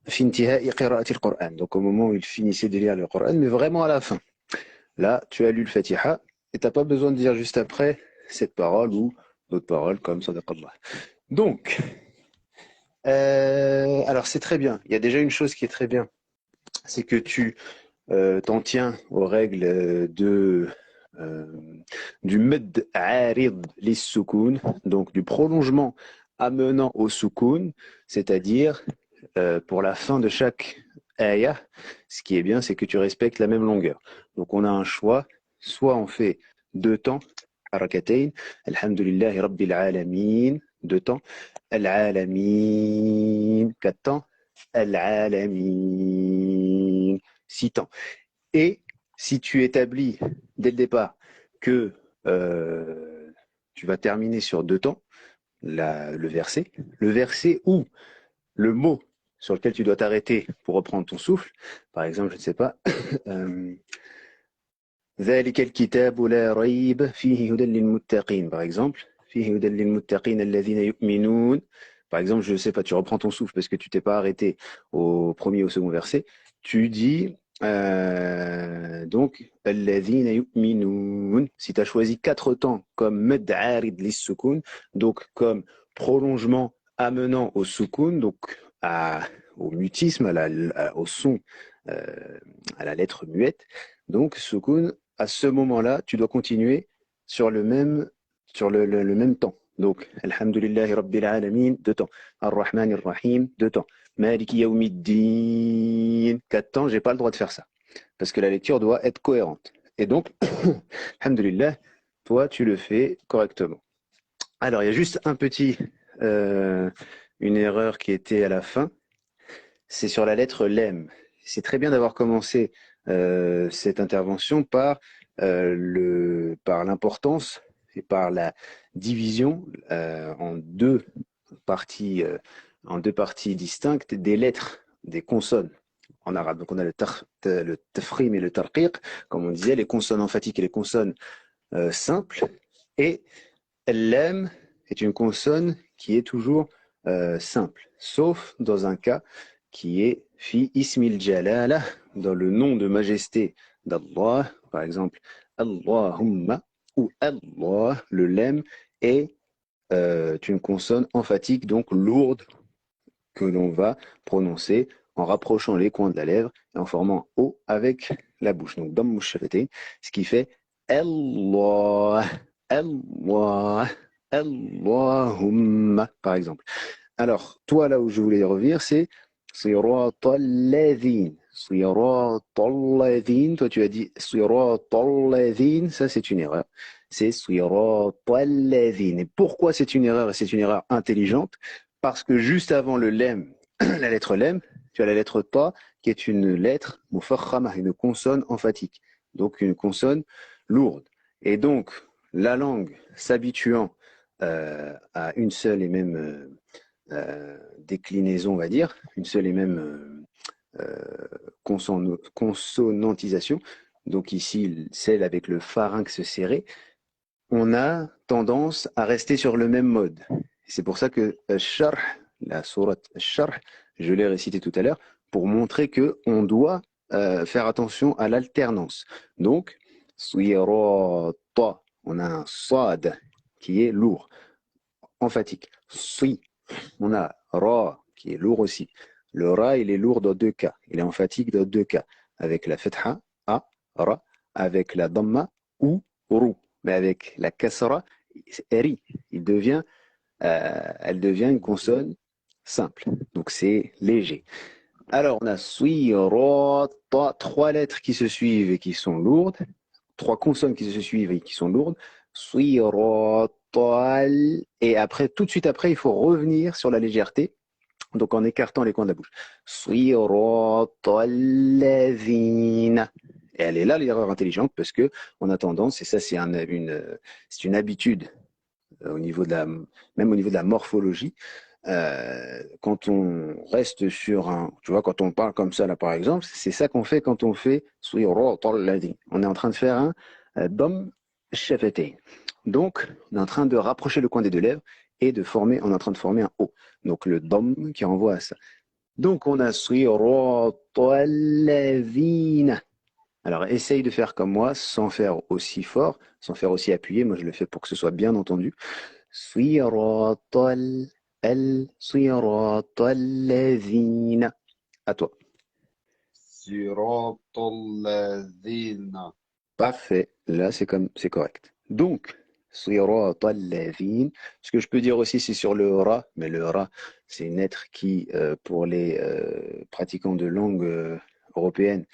في انتهاء قراءة القرآن. Donc au moment où il finissait de lire le Coran, mais vraiment à la fin. Là, tu as lu le Fatiha et t'as pas besoin de dire juste après cette parole ou d'autres paroles comme sadaqallah. Donc, alors c'est très bien. Il y a déjà une chose qui est très bien, c'est que tu t'en tiens aux règles euh, du med arid lis soukoun, donc du prolongement amenant au soukoun, c'est-à-dire pour la fin de chaque ayah, ce qui est bien, c'est que tu respectes la même longueur. Donc on a un choix, soit on fait 2 temps, harakatayn, alhamdulillahi rabbil alamin, 2 temps, al-alamin, 4 temps, al-alamin, 6 temps. Et si tu établis dès le départ que tu vas terminer sur 2 temps, le verset où le mot sur lequel tu dois t'arrêter pour reprendre ton souffle, par exemple, je ne sais pas, ذلك الكتاب لا ريب فيه هدى للمتقين, par exemple, فيه هدى للمتقين الذين يؤمنون. Par exemple, je ne sais pas, tu reprends ton souffle parce que tu t'es pas arrêté au premier ou au second verset. Tu dis donc الذين يؤمنون. Si tu as choisi 4 temps comme مد عارض للسكون, donc comme prolongement amenant au soukoun, donc au mutisme, au son, à la lettre muette, donc soukoun, à ce moment-là, tu dois continuer sur le même temps. Donc, Alhamdulillahi Rabbil Alamin, 2 temps. Ar-Rahman Ar-Rahim, 2 temps. Maliki Yawmiddin, 4 temps, j'ai pas le droit de faire ça. Parce que la lecture doit être cohérente. Et donc, Alhamdulillah, toi, tu le fais correctement. Alors, il y a juste une erreur qui était à la fin. C'est sur la lettre lem. C'est très bien d'avoir commencé cette intervention par l'importance et par la division parties, euh, en deux parties distinctes des lettres, des consonnes en arabe. Donc on a le tafrim et le tarqiq, comme on disait, les consonnes emphatiques et les consonnes simples. Et lem est une consonne qui est toujours simple, sauf dans un cas qui est fi ismil jalala, dans le nom de majesté d'Allah, par exemple Allahumma ou Allah, le lem est une consonne emphatique, donc lourde, que l'on va prononcer en rapprochant les coins de la lèvre et en formant O avec la bouche. Donc damm shafatayn, ce qui fait Allah, Allah, Allahumma, par exemple. Alors, toi, là où je voulais revenir, c'est Siratalladhin. Siratalladhin. Toi, tu as dit Siratalladhin. Ça, c'est une erreur. C'est Siratalladhin. Et pourquoi c'est une erreur? Et c'est une erreur intelligente. Parce que juste avant le lem, la lettre lem, tu as la lettre ta, qui est une lettre mufakhama, une consonne emphatique. Donc, une consonne lourde. Et donc, la langue s'habituant à une seule et même déclinaison, on va dire, une seule et même consonantisation. Donc ici, celle avec le pharynx serré, on a tendance à rester sur le même mode. C'est pour ça que Al-Sharh, la sourate Al-Sharh, je l'ai récité tout à l'heure, pour montrer que on doit faire attention à l'alternance. Donc, Sirata, on a un Sad qui est lourd, emphatique. Si, on a Ra qui est lourd aussi. Le Ra, il est lourd dans deux cas. Il est emphatique dans deux cas. Avec la Fatha, A, Ra, avec la Dhamma, ou Ru. Mais avec la Kasra, Ri. Elle devient une consonne simple. Donc c'est léger. Alors on a Sui, Ra, Ta, trois lettres qui se suivent et qui sont lourdes. Trois consonnes qui se suivent et qui sont lourdes. Sui, Ra, Ta, et après, tout de suite après, il faut revenir sur la légèreté. Donc en écartant les coins de la bouche. Siratalladhina. Et elle est là l'erreur intelligente parce que on a tendance, et ça c'est une habitude au niveau de même au niveau de la morphologie, quand on reste sur tu vois, quand on parle comme ça là par exemple, c'est ça qu'on fait quand on fait Siratalladhina. On est en train de faire un dom shafatayn. Donc on est en train de rapprocher le coin des deux lèvres et on est en train de former un O. Donc le dom qui renvoie à ça. Donc on a Siratalladhina. Alors essaye de faire comme moi, sans faire aussi fort, sans faire aussi appuyé. Moi je le fais pour que ce soit bien entendu. Siratalladhina. À toi. Siratalladhina. Parfait. Là c'est correct. Donc Siratalladhina. Ce que je peux dire aussi c'est sur le ra, mais le ra c'est une lettre qui pour les pratiquants de langue européenne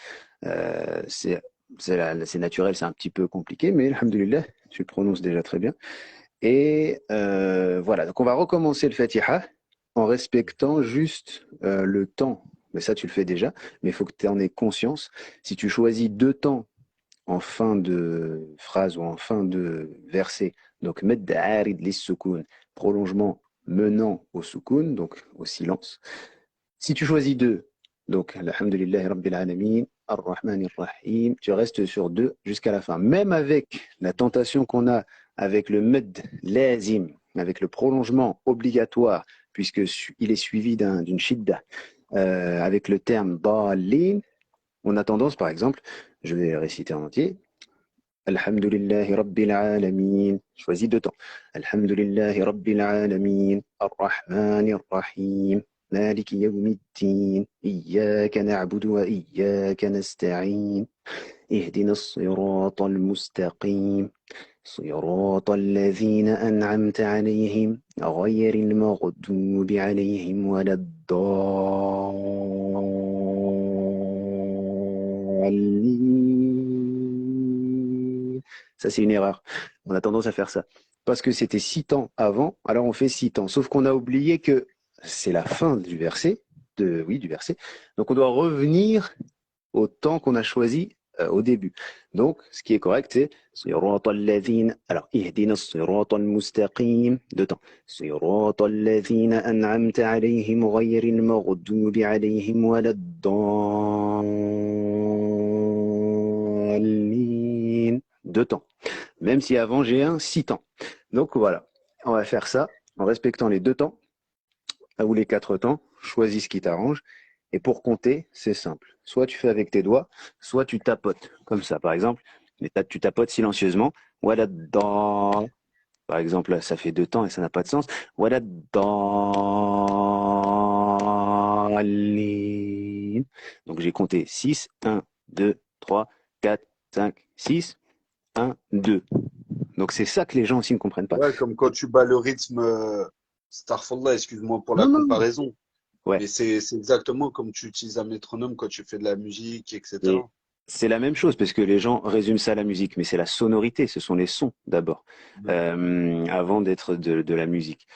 c'est naturel, c'est un petit peu compliqué, mais alhamdoulilah, tu le prononces déjà très bien. Et voilà, donc on va recommencer le Fatiha en respectant juste le temps. Mais ça, tu le fais déjà, mais il faut que tu en aies conscience. Si tu choisis deux temps en fin de phrase ou en fin de verset, donc med arid lis sukun, prolongement menant au sukun, donc au silence. Si tu choisis deux, donc alhamdulillah rabbil alamin, ar-Rahman ar-Rahim, tu restes sur deux jusqu'à la fin. Même avec la tentation qu'on a avec le med lazim, avec le prolongement obligatoire, puisque il est suivi d'une shidda, avec le terme dalin, on a tendance, par exemple, je vais réciter en entier. Alhamdulillahi Rabbil Alamin. Choisis deux temps. Alhamdulillahi Rabbil Alamin. Ar-Rahman ar-Rahim. مالك يوم الدين إياك نعبد وإياك نستعين اهدنا الصراط المستقيم صراط الذين أنعمت عليهم غير المغضوب عليهم ولا الضالين. Ça, c'est une erreur. On a tendance à faire ça. Parce que c'était 6 temps avant, alors on fait 6 temps. Sauf qu'on a oublié que c'est la fin du verset, du verset. Donc on doit revenir au temps qu'on a choisi au début. Donc ce qui est correct, c'est صراط الذين. Alors اهدنا الصراط المستقيم, deux temps. صراط الذين أنعمت عليهم غير المغضوب عليهم ولا الضالين, deux temps. Même si avant j'ai un 6 temps. Donc voilà, on va faire ça en respectant les deux temps ou les 4 temps, choisis ce qui t'arrange. Et pour compter, c'est simple. Soit tu fais avec tes doigts, soit tu tapotes. Comme ça, par exemple. Mais tu tapotes silencieusement. Voilà dans. Par exemple, là, ça fait 2 temps et ça n'a pas de sens. Voilà dans. Donc j'ai compté 6, 1, 2, 3, 4, 5, 6, 1, 2. Donc c'est ça que les gens aussi ne comprennent pas. Ouais, comme quand tu bats le rythme, Starfallah, excuse-moi pour la Non, non, non. comparaison, Ouais. mais c'est exactement comme tu utilises un métronome quand tu fais de la musique, Et etc. c'est la même chose, parce que les gens résument ça à la musique, mais c'est la sonorité, ce sont les sons d'abord, Ouais. avant d'être de la musique.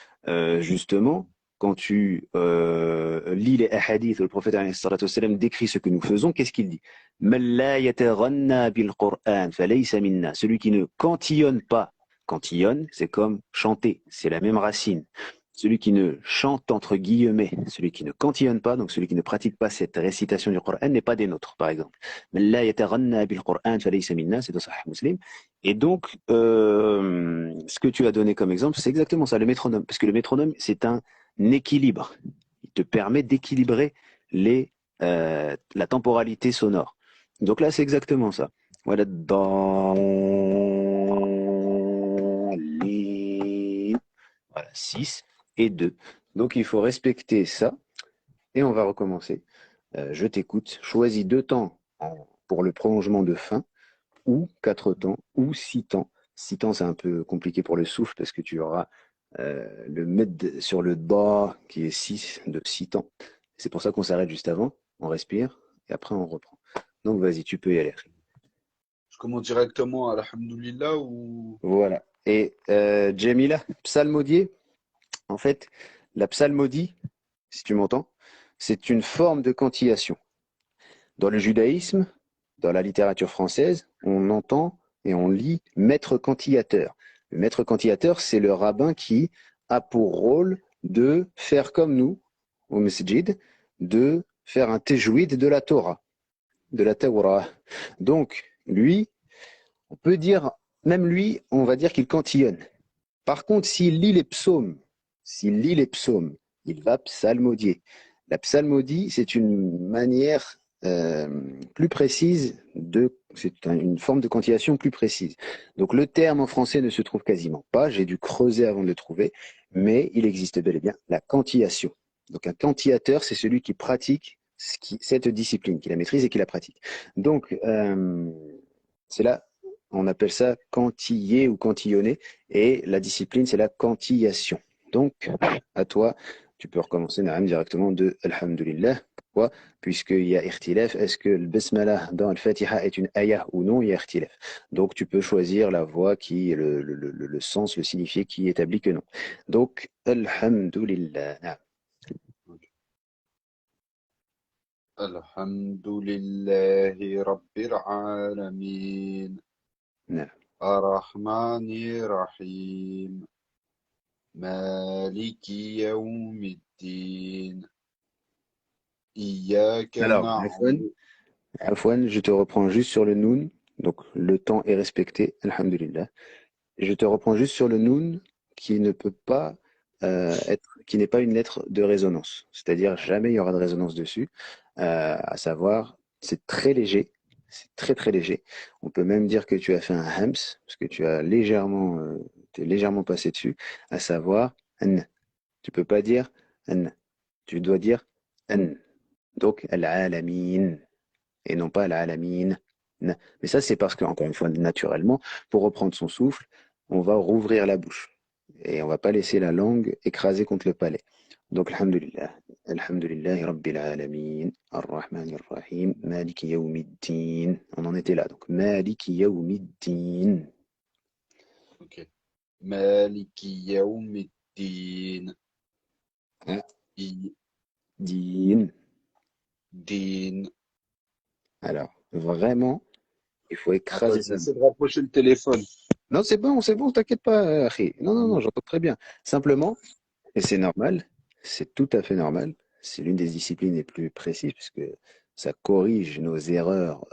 Justement, quand tu lis les hadiths, le prophète alayhi salatu wassalam décrit ce que nous faisons, qu'est-ce qu'il dit? "Man la yataghanna bil Qur'an falaysa minna." Celui qui ne cantillonne pas Cantillonne, c'est comme chanter, c'est la même racine. Celui qui ne chante entre guillemets, celui qui ne cantillonne pas, donc celui qui ne pratique pas cette récitation du Coran n'est pas des nôtres, par exemple. من لا يتغنى بالقرآن فليس منا, c'est dans Sahih Muslim. Et donc, ce que tu as donné comme exemple, c'est exactement ça, le métronome. Parce que le métronome, c'est un équilibre. Il te permet d'équilibrer la temporalité sonore. Donc là, c'est exactement ça. Voilà, voilà, 6 et 2. Donc il faut respecter ça. Et on va recommencer. Je t'écoute. Choisis 2 temps pour le prolongement de fin, ou 4 temps, ou 6 temps. 6 temps, c'est un peu compliqué pour le souffle parce que tu auras le med sur le bas qui est 6 de 6 temps. C'est pour ça qu'on s'arrête juste avant. On respire et après on reprend. Donc vas-y, tu peux y aller. Je commence directement, alhamdoulilah, ou... Voilà. Et Jamila, psalmodier, en fait, la psalmodie, si tu m'entends, c'est une forme de cantillation. Dans le judaïsme, dans la littérature française, on entend et on lit maître cantillateur. Le maître cantillateur, c'est le rabbin qui a pour rôle de faire comme nous, au masjid, de faire un tajwid de la Torah, de la Torah. Donc, lui, on peut dire, même lui, on va dire qu'il cantillonne. Par contre, s'il lit les psaumes, il va psalmodier. La psalmodie, c'est une manière plus précise une forme de quantification plus précise. Donc le terme en français ne se trouve quasiment pas, j'ai dû creuser avant de le trouver, mais il existe bel et bien la quantillation. Donc un quantillateur, c'est celui qui pratique cette discipline, qui la maîtrise et qui la pratique. Donc c'est là, on appelle ça quantiller ou quantillonner, et la discipline, c'est la quantillation. Donc, à toi, tu peux recommencer Naam directement de Alhamdulillah. Pourquoi? Puisqu'il y a irtilaf. Est-ce que le Basmala dans le Fatiha est une ayah ou non? Il y a irtilaf. Donc, tu peux choisir la voix qui, le sens, le signifié qui établit que non. Donc, Alhamdulillah. Naam. Alhamdoulillahi Rabbil Alamin. Naam. Ar-Rahmani Rahim. Maliki Yawmiddin. Iyyaka Alors, na'budu. Afwan, je te reprends juste sur le noun. Donc, le temps est respecté. Alhamdulillah. Je te reprends juste sur le noun qui ne peut pas qui n'est pas une lettre de résonance. C'est-à-dire jamais il y aura de résonance dessus. À savoir, c'est très léger, c'est très très léger. On peut même dire que tu as fait un hams parce que tu as t'es légèrement passé dessus. À savoir, n. Tu peux pas dire n. Tu dois dire n. Donc al-alamin et non pas al-alamin. Mais ça, c'est parce que, encore une fois, naturellement, pour reprendre son souffle, on va rouvrir la bouche. Et on va pas laisser la langue écraser contre le palais. Donc, alhamdulillah. Alhamdulillah, Rabbil Alamin, Ar-Rahman Ar-Rahim, Maliki Yawmiddin. On en était là. Donc, Maliki Yawmiddin. Ok. Maliki Yawmiddin. Hein, I- Din. Din. Alors, vraiment, il faut Attends, écraser je vais ça. essayer de rapprocher le téléphone. Non, c'est bon, t'inquiète pas, Akhi. Non, non, non, j'entends très bien. Simplement, et c'est normal, c'est tout à fait normal. C'est l'une des disciplines les plus précises puisque ça corrige nos erreurs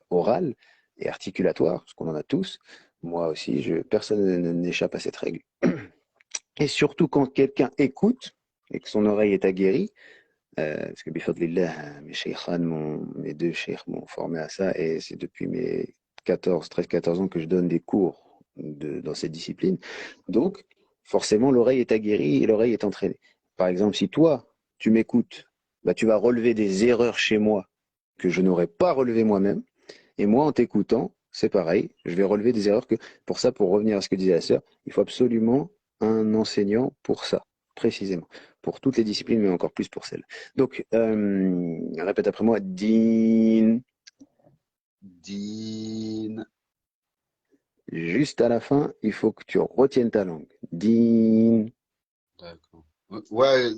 orales et articulatoires, parce qu'on en a tous. Moi aussi, personne n'échappe à cette règle. Et surtout quand quelqu'un écoute et que son oreille est aguerrie, parce que bifadlillah, mes 2 cheikhs m'ont formé à ça et c'est depuis mes 13-14 ans que je donne des cours dans cette discipline. Donc, forcément, l'oreille est aguerrie et l'oreille est entraînée. Par exemple, si toi, tu m'écoutes, bah, tu vas relever des erreurs chez moi que je n'aurais pas relevées moi-même. Et moi, en t'écoutant, c'est pareil, je vais relever des erreurs pour revenir à ce que disait la sœur, il faut absolument un enseignant pour ça, précisément. Pour toutes les disciplines, mais encore plus pour celle. Donc, répète après moi, din, Din. juste à la fin, il faut que tu retiennes ta langue. Din, D'accord. Ouais,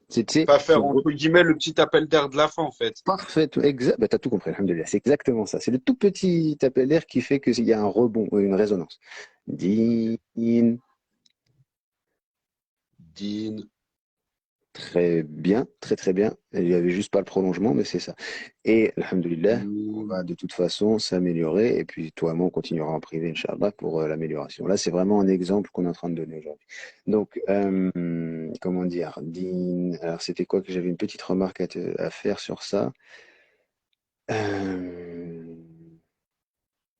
C'est, tu sais, Pas faire, entre guillemets, le petit appel d'air de la fin, en fait. parfait, exact. Bah, t'as tout compris, alhamdoulilah. C'est exactement ça. C'est le tout petit appel d'air qui fait qu'il y a un rebond, une résonance. Ok. Din, Din. très bien, très très bien. Il n'y avait juste pas le prolongement, mais c'est ça. Et alhamdoulilah, on va Din. de toute façon s'améliorer. Et puis toi et moi, on continuera en privé, Inch'Allah, pour l'amélioration. Là, c'est vraiment un exemple qu'on est en train de donner aujourd'hui. Donc, comment dire, din. Alors, c'était quoi que j'avais une petite remarque à faire sur ça. Euh,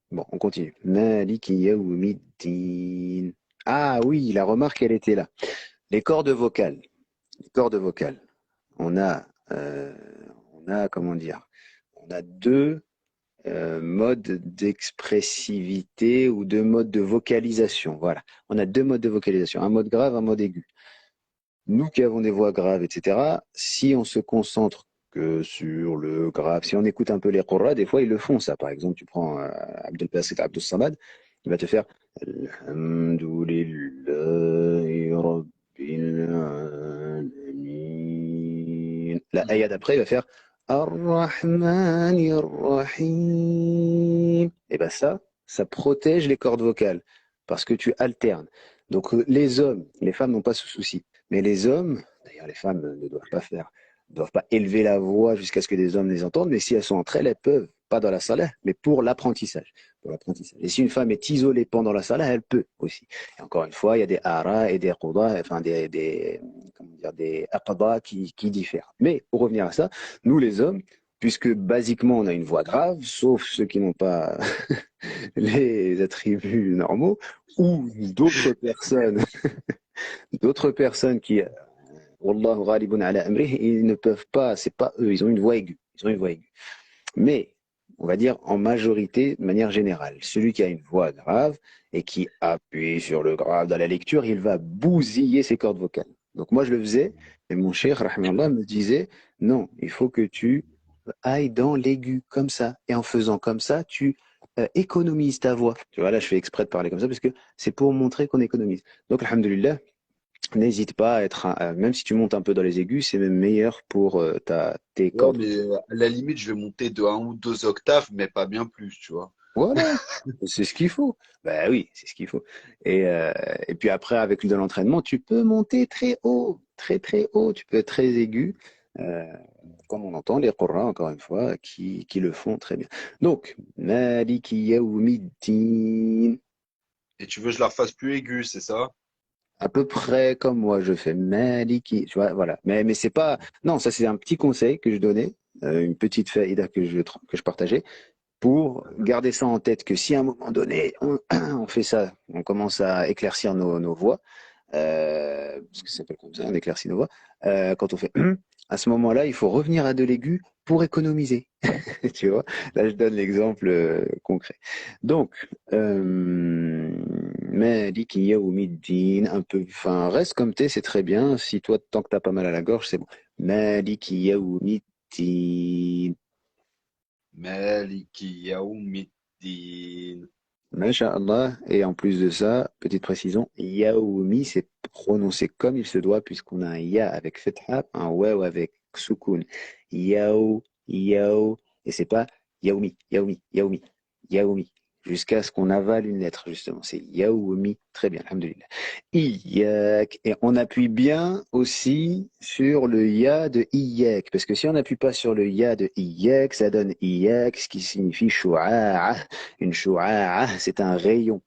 Bon, on continue. Maliki yawmiddin. Ah oui, la remarque, elle était là. Les cordes vocales. Les cordes vocales. On a, euh, comment dire, on a deux modes d'expressivité ou deux modes de vocalisation. Voilà. On a deux modes de vocalisation. Un mode grave, un mode aigu. Nous qui avons des voix graves, etc., si on se concentre que sur le grave, si on écoute un peu les Qur'ans, des fois ils le font ça. Par exemple, tu prends Abdel Basit Abdus Samad, il va te faire Alhamdulillahi Rabbil Alamin. La ayah d'après, il va faire Ar-Rahmanir Rahim. Et ben ça protège les cordes vocales parce que tu alternes. Donc les hommes, les femmes n'ont pas ce souci. Mais les hommes, d'ailleurs les femmes ne doivent pas élever la voix jusqu'à ce que des hommes les entendent, mais si elles sont entre elles, elles peuvent, pas dans la salah, mais pour l'apprentissage. Pour l'apprentissage. Et si une femme est isolée pendant la salah, elle peut aussi. Et encore une fois, il y a des ara et des quda, enfin comment dire, des aqda qui diffèrent. Mais pour revenir à ça, nous les hommes, puisque basiquement on a une voix grave, sauf ceux qui n'ont pas les attributs normaux, ou d'autres personnes qui, Wallahu ghalibun ala amrih, ils ne peuvent pas, c'est pas eux, ils ont une voix aiguë. Ils ont une voix aiguë. Mais, on va dire en majorité, de manière générale, celui qui a une voix grave et qui appuie sur le grave dans la lecture, il va bousiller ses cordes vocales. Donc moi je le faisais, et mon cher rahimallah me disait, non, il faut que tu ailles dans l'aigu, comme ça. Et en faisant comme ça, tu économises ta voix. Tu vois, là je fais exprès de parler comme ça parce que c'est pour montrer qu'on économise. Donc, alhamdulillah, n'hésite pas à être, même si tu montes un peu dans les aigus, c'est même meilleur pour tes Ouais, cordes. mais à la limite, je vais monter de 1 ou 2 octaves, mais pas bien plus, tu vois. Voilà, c'est ce qu'il faut. Ben oui, c'est ce qu'il faut. Et puis après, avec de l'entraînement, tu peux monter très haut, très très haut. Tu peux être très aigu, euh, comme on entend les Qur'ans, encore une fois, qui le font très bien. Donc, Maliki Yawmiddin, Et tu veux que je la refasse plus aiguë, c'est ça? à peu près comme moi, je fais Maliki, tu vois, voilà. Mais c'est pas, non, ça c'est un petit conseil que je donnais, une petite faïda que je partageais, pour garder ça en tête que si à un moment donné, on fait ça, on commence à éclaircir nos voix, parce que ça s'appelle comme ça, on éclaircit nos voix, quand on fait à ce moment-là, il faut revenir à de l'aigu pour économiser. Tu vois, là je donne l'exemple concret. Donc, Maliki Yawmiddin, un peu, enfin, reste comme t'es, c'est très bien. Si toi, tant que t'as pas mal à la gorge, c'est bon. Maliki Yawmiddin. Maliki Yawmiddin. Masha'Allah. Et en plus de ça, petite précision, Yaoumi, c'est prononcé comme il se doit, puisqu'on a un Ya avec Fetha, un Waw avec Soukoun. Yao, Yao, et c'est pas Yaoumi, Yaoumi, Yaoumi, Yaoumi, jusqu'à ce qu'on avale une lettre, justement. C'est Yaoumi, très bien, alhamdulillah. Iyak, et on appuie bien aussi sur le Ya de Iyak, parce que si on n'appuie pas sur le Ya de Iyak, ça donne Iyak, ce qui signifie Shu'a'a. Une shu'a'a, c'est un rayon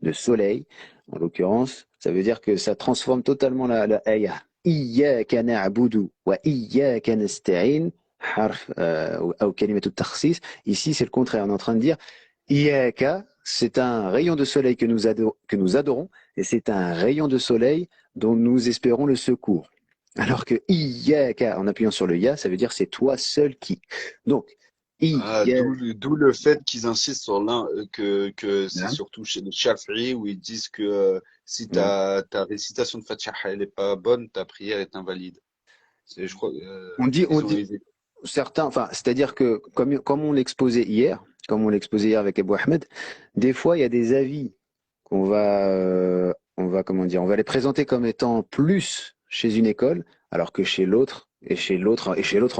de soleil. En l'occurrence, ça veut dire que ça transforme totalement la ayah. Iyyaka na'budu wa iyyaka nasta'in, harf ou kalimatu takhsis. Ici, c'est le contraire. On est en train de dire Iyyaka, c'est un rayon de soleil que nous adorons et c'est un rayon de soleil dont nous espérons le secours. Alors que Iyyaka, en appuyant sur le ya, ça veut dire c'est toi seul qui. Donc, Ah, Iyyaka. d'où le fait qu'ils insistent sur que c'est surtout chez les Shafi'i où ils disent que si ta récitation de Fatiha elle est pas bonne, ta prière est invalide. C'est, je crois, On ils ont, dit certains, enfin, c'est-à-dire que comme comme on l'exposait hier avec Abou Ahmed, des fois il y a des avis on va comment dire, on va les présenter comme étant plus chez une école, Alors que chez l'autre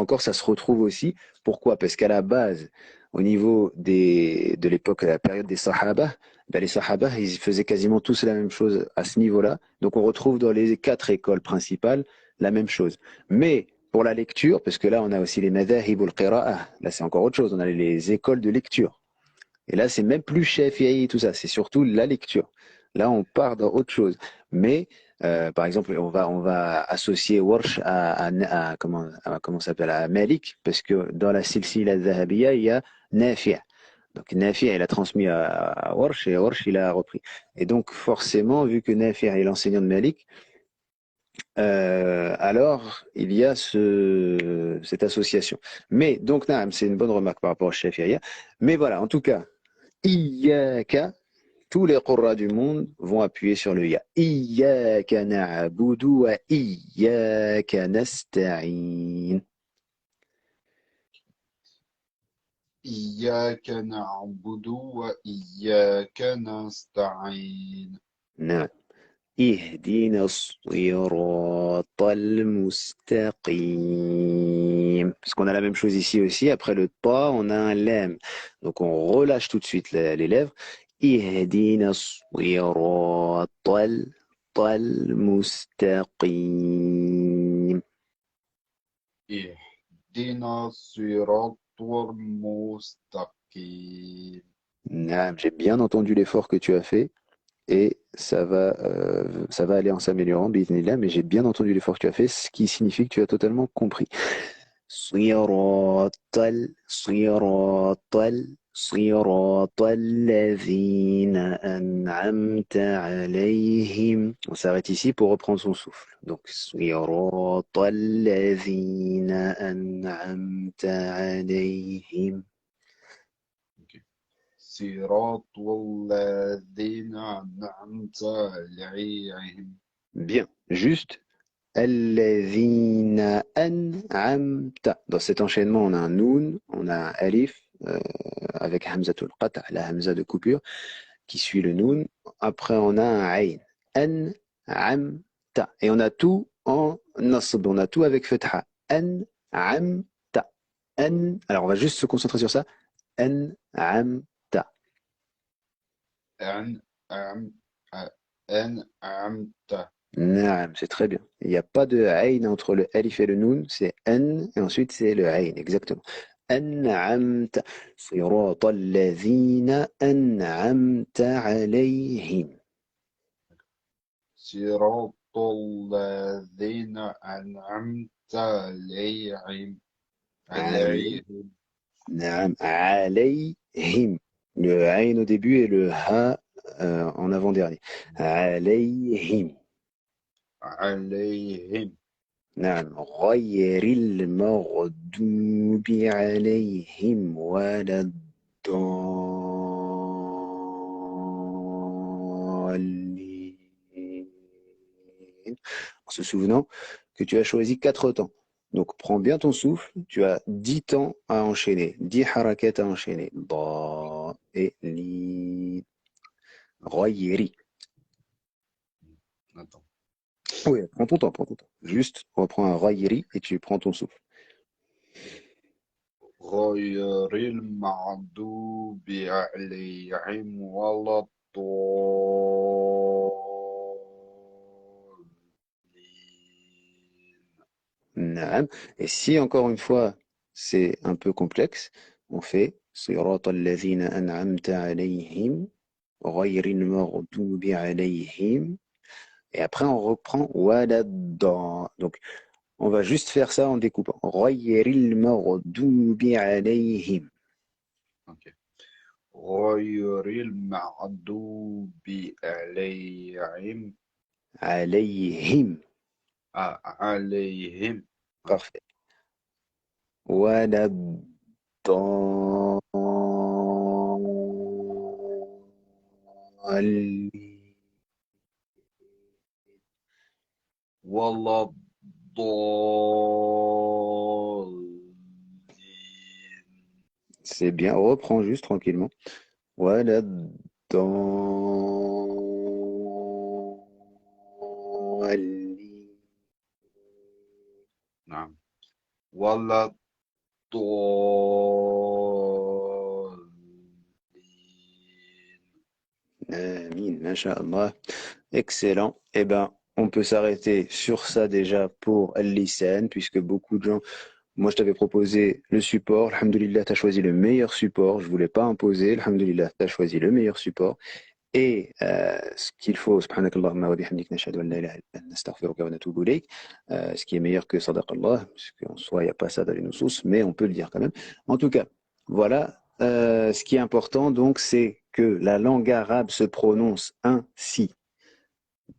encore, ça se retrouve aussi. Pourquoi? Parce qu'à la base, au niveau de l'époque, à la période des Sahaba, ben les Sahaba, ils faisaient quasiment tous la même chose à ce niveau-là. Donc on retrouve dans les quatre écoles principales la même chose. Mais pour la lecture, parce que là on a aussi les madhahib ou le qira'a, là c'est encore autre chose, on a les écoles de lecture. Et là c'est même plus Shafi'i et tout ça, c'est surtout la lecture. Là on part dans autre chose. Mais par exemple, on va associer Warsh comment ça s'appelle, à Malik, parce que dans la silsila dhahabiyya, il y a Nafi'. Donc Nafi' il a transmis à Warsh et Warsh il a repris. Et donc forcément, vu que Nafi' est l'enseignant de Malik, alors il y a cette association. Mais donc Naam, c'est une bonne remarque par rapport au Shafi'iyya. Mais voilà, en tout cas, Iyaka, tous les Qur'as du monde vont appuyer sur le Ya. Iyaka na'budu wa Iyaka nasta'in. إياك نعبد وإياك نستعين. نعم. اهدنا الصراط المستقيم. Parce qu'on a la même chose ici aussi. Après le ta, on a un lem. Donc on relâche tout de suite les lèvres. اهدنا الصراط المستقيم. اهدنا الصراط المستقيم. Naam, j'ai bien entendu l'effort que tu as fait et ça va aller en s'améliorant, bismillah, mais j'ai bien entendu l'effort que tu as fait, ce qui signifie que tu as totalement compris. صراط الذين أنعمت عليهم. On s'arrête ici pour reprendre son souffle. Donc, صراط الذين أنعمت عليهم. Ok. صراط الذين أنعمت عليهم. Bien, juste. الذين أنعمت. Dans cet enchaînement, on a un noun, on a un alif avec hamzatul qat', la hamza de coupure, qui suit le noun. Après, on a un ayn. An'amta. Et on a tout en nasb, on a tout avec fatha. An'amta. Alors, on va juste se concentrer sur ça. An'amta. أنعم أنعمت. Naam, c'est très bien. Il n'y a pas de ayn entre le alif et le noun, c'est an et ensuite c'est le ayn, exactement. أنعمت صراط الذين أنعمت عليهم. صراط الذين أنعمت عليهم. علي عليهم. نعم عليهم. Le ayn au début et le ha en avant-dernier. عليهم. عليهم. نعم غير المغضوب عليهم ولا الضالين. En se souvenant que tu as choisi 4 temps. Donc prends bien ton souffle, tu as 10 temps à enchaîner, 10 harakat à enchaîner. Ba et li. Royeri. Attends. Oui, prends ton temps, prends ton temps. Juste, reprends un royeri et tu prends ton souffle. غير المغضوب عليهم ولا الضالين. Naam. Et si encore une fois c'est un peu complexe, on fait صراط الذين أنعمت عليهم غير المغضوب عليهم et après on reprend ولا الضالين. Donc on va juste faire ça en découpant. غير المغضوب عليهم. Ok. غير المغضوب عليهم. عليهم. عليهم. Parfait. ولا الضالين. ولا الضالين. C'est bien, reprends juste tranquillement. ولا الضالين. نعم. ولا الضالين. Amin, masha'Allah. Excellent. Eh ben, on peut s'arrêter sur ça déjà pour Al-Lisan, puisque beaucoup de gens. Moi, je t'avais proposé le support. Alhamdulillah, tu as choisi le meilleur support. Je voulais pas imposer. Alhamdulillah, tu as choisi le meilleur support. Et ce qu'il faut, subhanakallahumma wa bihamdik, nashhadu an la ilaha illa anta, nastaghfiruka wa natubu ilayk, ce qui est meilleur que sadaqallah, parce qu'en soi, il n'y a pas ça dans les nusus, mais on peut le dire quand même. En tout cas, voilà, ce qui est important, donc, c'est que la langue arabe se prononce ainsi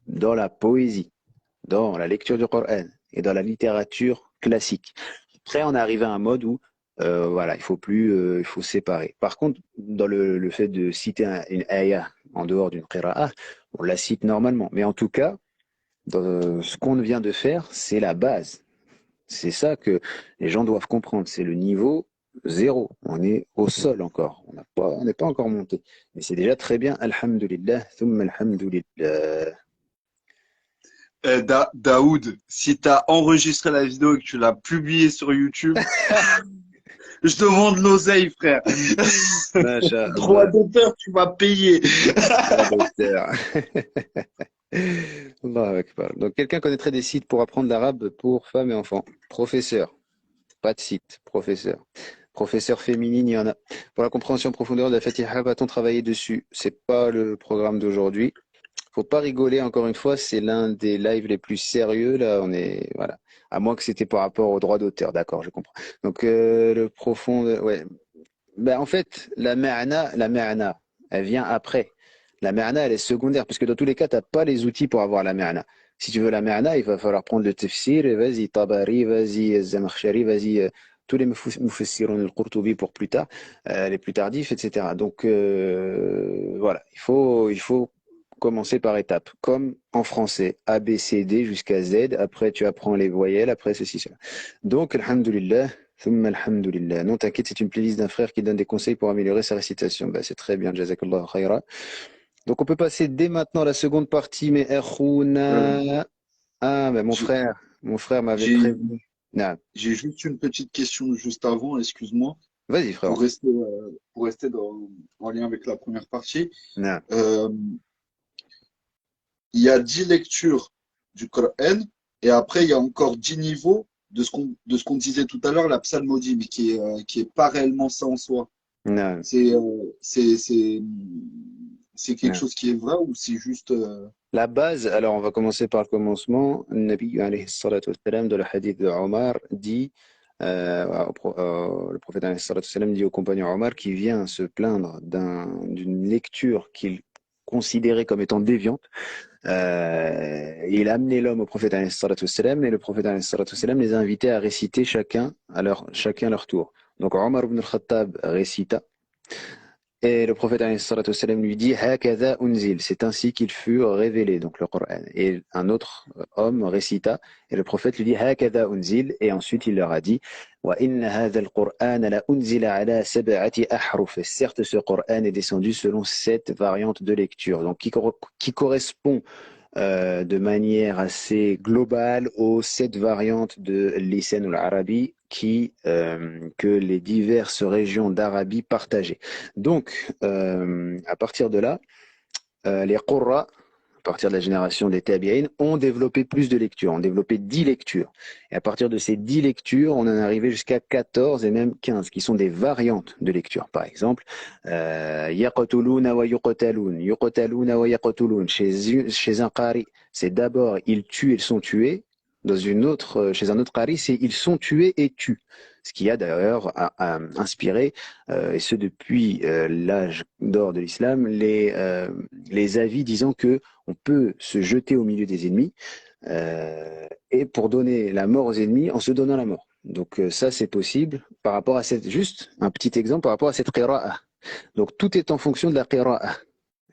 dans la poésie, dans la lecture du Coran et dans la littérature classique. Après, on est arrivé à un mode où voilà, il faut plus, il faut séparer. Par contre, dans le fait de citer une ayah en dehors d'une qira'a, on la cite normalement. Mais en tout cas, dans ce qu'on vient de faire, c'est la base. C'est ça que les gens doivent comprendre. C'est le niveau zéro. On est au sol encore. On n'est pas encore monté. Mais c'est déjà très bien. Alhamdulillah, thumma alhamdulillah. Daoud, si tu as enregistré la vidéo et que tu l'as publiée sur YouTube, je demande l'oseille, frère. Droit Masha'Allah. d'auteur, tu vas payer. Docteur. Allahu Akbar. Donc, quelqu'un connaîtrait des sites pour apprendre l'arabe pour femmes et enfants? Professeur. Pas de site. Professeur. Professeur féminine, il y en a. Pour la compréhension en profondeur de la Fatiha, va-t-on travailler dessus? C'est pas le programme d'aujourd'hui. Faut pas rigoler, encore une fois, c'est l'un des lives les plus sérieux. Là, on est, voilà. À moins que c'était par rapport au droit d'auteur. D'accord, je comprends. Donc, le profond, ouais. Ben, en fait, la ma'na, elle vient après. La ma'na, elle est secondaire, puisque dans tous les cas, tu n'as pas les outils pour avoir la ma'na. Si tu veux la ma'na, il va falloir prendre le tafsir, et vas-y, Tabari, vas-y, Zamakhshari, vas-y, tous les mufassirun al-Qurtubi pour plus tard, les plus tardifs, etc. Donc, voilà, il faut commencer par étapes, comme en français, A, B, C, D jusqu'à Z, après tu apprends les voyelles, après ceci, cela. Donc, alhamdulillah, thumma alhamdulillah. Non, t'inquiète, c'est une playlist d'un frère qui donne des conseils pour améliorer sa récitation. Bah, c'est très bien, jazakallah khaira. Donc, on peut passer dès maintenant à la seconde partie, mais Euh, Akhouna. Ah, ben j'ai mon frère m'avait j'ai- prévenu. Non, j'ai juste une petite question juste avant, excuse-moi, vas-y, frère. pour rester en lien avec la première partie. Non. Euh, il y a 10 lectures du Coran et après il y a encore 10 niveaux de ce qu'on disait tout à l'heure, la psalmodie, mais qui est pas réellement ça en soi. Non, C'est c'est quelque non. chose qui est vrai ou c'est juste La base, alors on va commencer par le commencement. Le Nabi alayhi salatu wassalam, de le hadith de Omar, dit, le prophète alayhi salatu wassalam dit au compagnon Omar qui vient se plaindre d'une lecture qu'il considérait comme étant déviante. Il a amené l'homme au prophète alayhi salatu wassalam et le prophète alayhi salatu wassalam les a invités à réciter chacun leur tour. Donc Omar ibn al-Khattab récita. Et le prophète alayhi salatu wassalam lui dit Hakadha unzil, c'est ainsi qu'il fut révélé, donc le Coran. Et un autre homme récita, et le prophète lui dit Hakadha unzil, et ensuite il leur a dit Wa inna hadha al-Qur'an la unzila ala sab'ati ahruf. Et certes, ce Coran est descendu selon 7 variantes de lecture, donc qui correspond de manière assez globale aux 7 variantes de l'Isan ou l'Arabie que les diverses régions d'Arabie partageaient. Donc, à partir de là, les Qurra, à partir de la génération des Tabi'in, ont développé plus de lectures, ont développé 10 lectures. Et à partir de ces 10 lectures, on en est arrivé jusqu'à 14 et même 15, qui sont des variantes de lecture. Par exemple, Yaqtuluna wa yuqtalun, yuqtaluna wa yaqtulun. Chez un qari, c'est d'abord ils tuent, ils sont tués. Chez un autre qari, c'est ils sont tués et tuent. Ce qui a d'ailleurs inspiré, et ce depuis l'âge d'or de l'islam, les avis disant que on peut se jeter au milieu des ennemis et pour donner la mort aux ennemis en se donnant la mort. Donc ça, c'est possible par rapport à juste un petit exemple par rapport à cette qira'a. Donc tout est en fonction de la qira'a.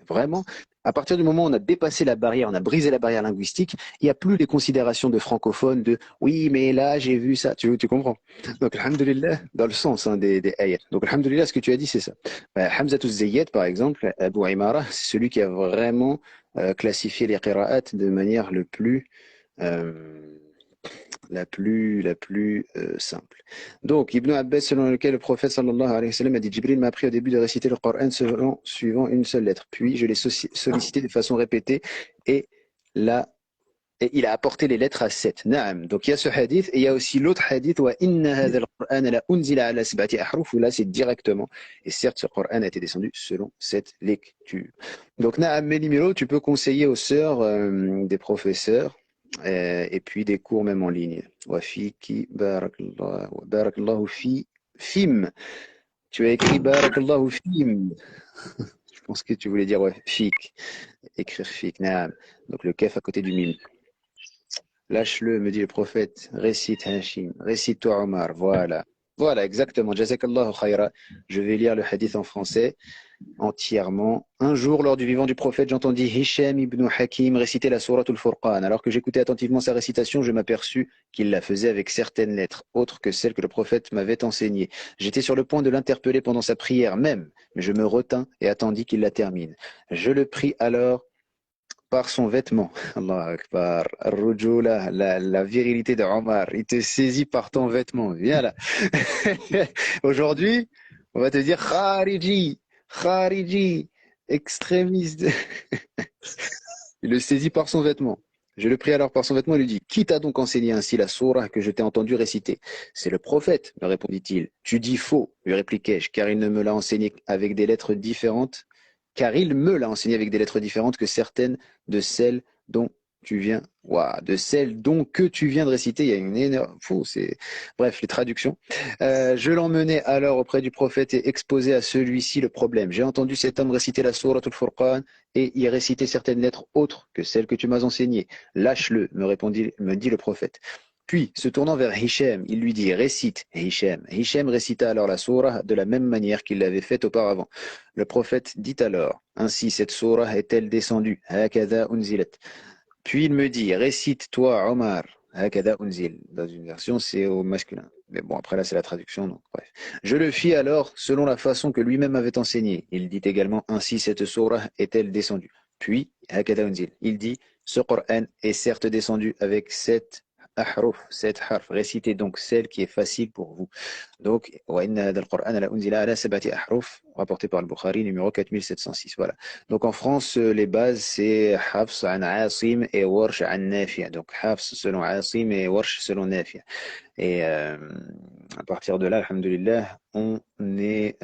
Vraiment, à partir du moment où on a dépassé la barrière, on a brisé la barrière linguistique, il n'y a plus les considérations de francophones de oui, mais là, j'ai vu ça. Tu comprends? Donc, alhamdulillah, dans le sens des ayats. Donc, alhamdulillah, ce que tu as dit, c'est ça. Hamzatou Zayyad, par exemple, Abu Imara, c'est celui qui a vraiment classifié les qira'at de manière le plus euh, la plus simple. Donc, Ibn Abbas, selon lequel le prophète sallallahu alayhi wa sallam a dit Jibril m'a appris au début de réciter le Coran suivant une seule lettre. Puis, je l'ai sollicité de façon répétée et, la, et il a apporté les lettres à 7. Naam. Donc, il y a ce hadith et il y a aussi l'autre hadith wa inna hadha al-Qur'an la unzila ala sab'ati ahruf où là, c'est directement. Et certes, ce Coran a été descendu selon cette lecture. Donc, Naam Melimiro, tu peux conseiller aux sœurs des professeurs et puis des cours même en ligne. Wafiki barakallahu fi fim. Tu as écrit barakallahu fim. Je pense que tu voulais dire ouais, fik. Écrire fik. Naam. Donc le kef à côté du mime. Lâche-le, me dit le prophète. Récite Hashim. Récite-toi Omar. Voilà. Voilà, exactement. Jazakallahu khayra. Je vais lire le hadith en français entièrement. Un jour, lors du vivant du prophète, j'entendis Hisham ibn Hakim réciter la sourate al-Furqan. Alors que j'écoutais attentivement sa récitation, je m'aperçus qu'il la faisait avec certaines lettres, autres que celles que le prophète m'avait enseignées. J'étais sur le point de l'interpeller pendant sa prière même, mais je me retins et attendis qu'il la termine. Je le pris alors par son vêtement. Allah Akbar. Ar-Rujula, la virilité de Omar. Il te saisit par ton vêtement. Viens là. Aujourd'hui, on va te dire Khariji. Khariji, extrémiste. Il le saisit par son vêtement. Je le pris alors par son vêtement et lui dis, qui t'a donc enseigné ainsi la sourate que je t'ai entendu réciter? C'est le prophète, me répondit-il. Tu dis faux, lui répliquai-je, car il me l'a enseigné avec des lettres différentes, que certaines de celles dont tu viens, de celles dont que tu viens de réciter. Il y a une énorme, bref, les traductions. Je l'emmenai alors auprès du prophète et exposai à celui-ci le problème. J'ai entendu cet homme réciter la sourate al-Furqan et y réciter certaines lettres autres que celles que tu m'as enseignées. Lâche-le, me dit le prophète. Puis, se tournant vers Hichem, il lui dit, récite, Hichem. Hichem récita alors la sourate de la même manière qu'il l'avait faite auparavant. Le prophète dit alors, ainsi cette sourate est-elle descendue, hakadha unzilat. Puis il me dit, récite-toi Omar, hakadha unzil. Dans une version, c'est au masculin. Mais bon, après là, c'est la traduction, donc bref. Je le fis alors selon la façon que lui-même avait enseigné. Il dit également, ainsi cette sourate est-elle descendue. Puis, hakadha unzil. Il dit, ce Coran est certes descendu avec cette harf. Récitez donc celle qui est facile pour vous. Donc, rapporté par le Bukhari, numéro 4706. Voilà. Donc en France, les bases, c'est Hafs an Asim et Warsh an Nafi'. Donc Hafs selon Asim et Warsh selon Nafi'. Et à partir de là, alhamdoulilah, on est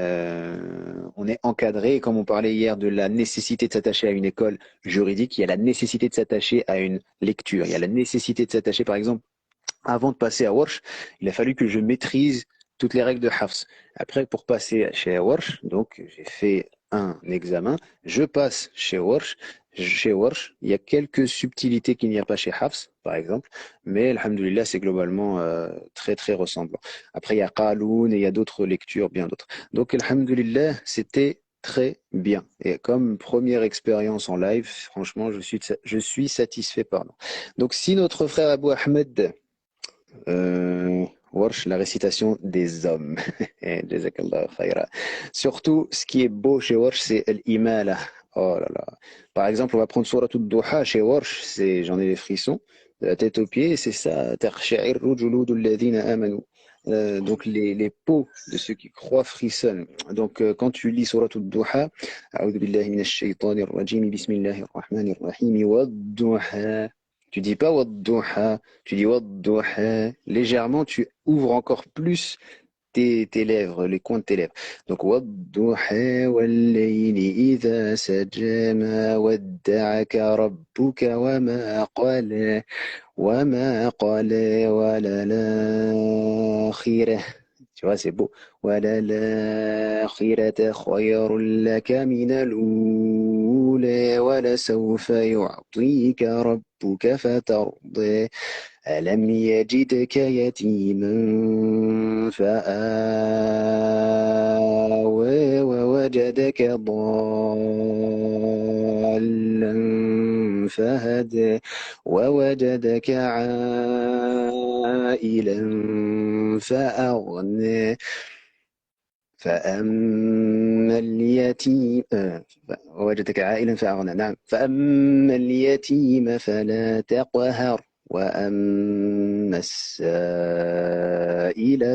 encadré. Comme on parlait hier de la nécessité de s'attacher à une école juridique, il y a la nécessité de s'attacher à une lecture. Il y a la nécessité de s'attacher, par exemple, avant de passer à Warsh, il a fallu que je maîtrise toutes les règles de Hafs. Après, pour passer chez Warsh, donc j'ai fait un examen, je passe chez Warsh. Chez Warsh, il y a quelques subtilités qu'il n'y a pas chez Hafs, par exemple, mais alhamdoulilah, c'est globalement très très ressemblant. Après, il y a Qaloun et il y a d'autres lectures, bien d'autres. Donc, alhamdoulilah, c'était très bien. Et comme première expérience en live, franchement, je suis satisfait, pardon. Donc, si notre frère Abou Ahmed Warsh, la récitation des hommes. Jazakallah khayra. Surtout, ce qui est beau chez Warsh, c'est l'imala. Oh là là. Par exemple, on va prendre Surat al-Duha chez Warsh, j'en ai les frissons, de la tête aux pieds, c'est ça. Donc les peaux de ceux qui croient frissonnent. Donc quand tu lis Surat al-Duha, A'udhu billahi minash shaytanir rajim, bismillahir rahmanir rahim, wad-duha. Tu dis pas wadduha, tu dis wadduha. Légèrement, tu ouvres encore plus tes lèvres, les coins de tes lèvres. Donc wadduha wal-layli idha saja ma wadda'aka rabbuka wama qala wala l'akhirah. Tu vois, c'est beau. Wala l'akhirata khayrun laka mina الأولى ولسوف يعطيك ربك فترضى ألم يجدك يتيما فآوى ووجدك ضالا فهدى ووجدك عائلا فأغنى فأما اليتيم وجدك عائلا فأغنى نعم فأما اليتيم فلا تقهر وأما السائل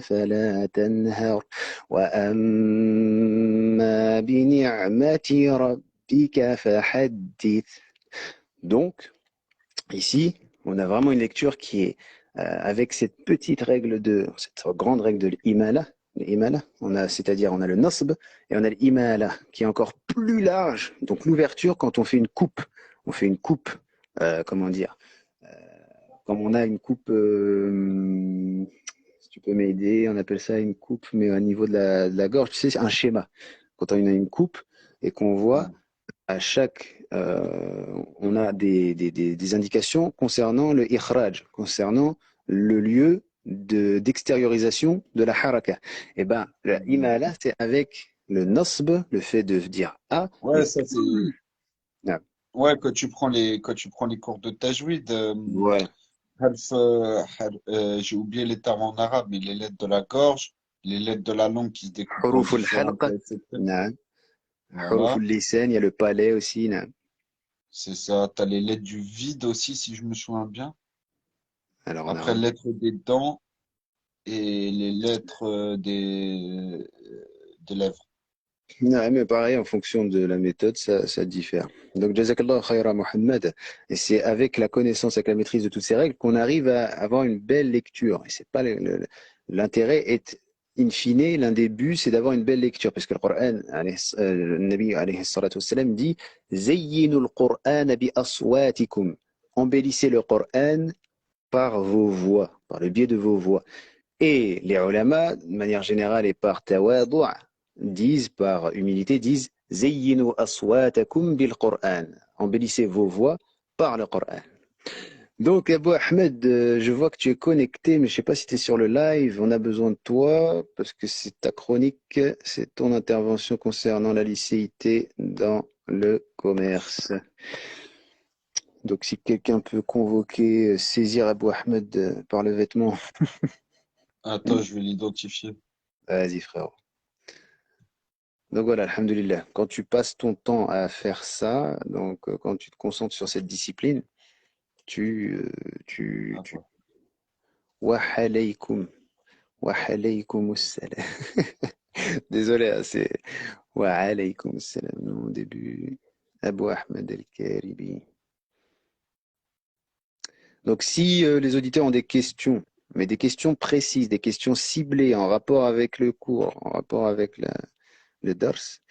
فلا تنهر وأما بنعمة ربك فحدث. Donc, ici, on a vraiment une lecture qui est avec cette petite règle cette grande règle de l'imala. C'est-à-dire on a le nasb et on a l'imala qui est encore plus large. Donc l'ouverture quand on fait une coupe, comment dire, comme on a une coupe, si tu peux m'aider, on appelle ça une coupe, mais au niveau de la gorge, tu sais, c'est un schéma. Quand on a une coupe et qu'on voit à chaque, on a des indications concernant le ikhraj, concernant le lieu d'extériorisation de la haraka. Et ben, la imala, c'est avec le nasb, le fait de dire a. Ouais, ça c'est. Ah, Ouais, quand tu prends les cours de tajwid, voilà. j'ai oublié les termes en arabe, mais les lettres de la gorge, les lettres de la langue qui se découpent en حروف différentes, الحلق. etc. نعم. حروف Voilà, اللسان, il y a le palais aussi. نعم. c'est ça. T'as les lettres du vide aussi, si je me souviens bien. Alors en Après, arabe. lettres des dents et les lettres des lèvres. Non, mais pareil, en fonction de la méthode, ça diffère. Donc, Jazakallah khaira Mohammed. Et c'est avec la connaissance, avec la maîtrise de toutes ces règles qu'on arrive à avoir une belle lecture. Et c'est pas l'intérêt est, in fine, l'un des buts, c'est d'avoir une belle lecture. Parce que le Coran, le Nabi alayhi salatu wassalam dit, Zayyinu al-Qur'an bi aswatikum. Embellissez le Coran par vos voix, par le biais de vos voix. Et les ulama, de manière générale et par tawadu', disent par humilité, disent Zayyinu aswatakum bil Qur'an. Embellissez vos voix par le Qur'an. Donc, Abou Ahmed, je vois que tu es connecté, mais je ne sais pas si tu es sur le live. On a besoin de toi parce que c'est ta chronique, c'est ton intervention concernant la licéité dans le commerce. Donc, si quelqu'un peut convoquer, saisir Abou Ahmed par le vêtement, Attends, je vais l'identifier. vas-y, frère. Donc voilà, alhamdulillah. Quand tu passes ton temps à faire ça, donc quand tu te concentres sur cette discipline, tu, tu... Attends. Wa alaykum, wa alaykum salam. Désolé, hein, c'est wa alaykum salam, non, au début. Abu Ahmed al-Karibi. Donc si les auditeurs ont des questions, mais des questions précises, des questions ciblées en rapport avec le cours, en rapport avec le dars,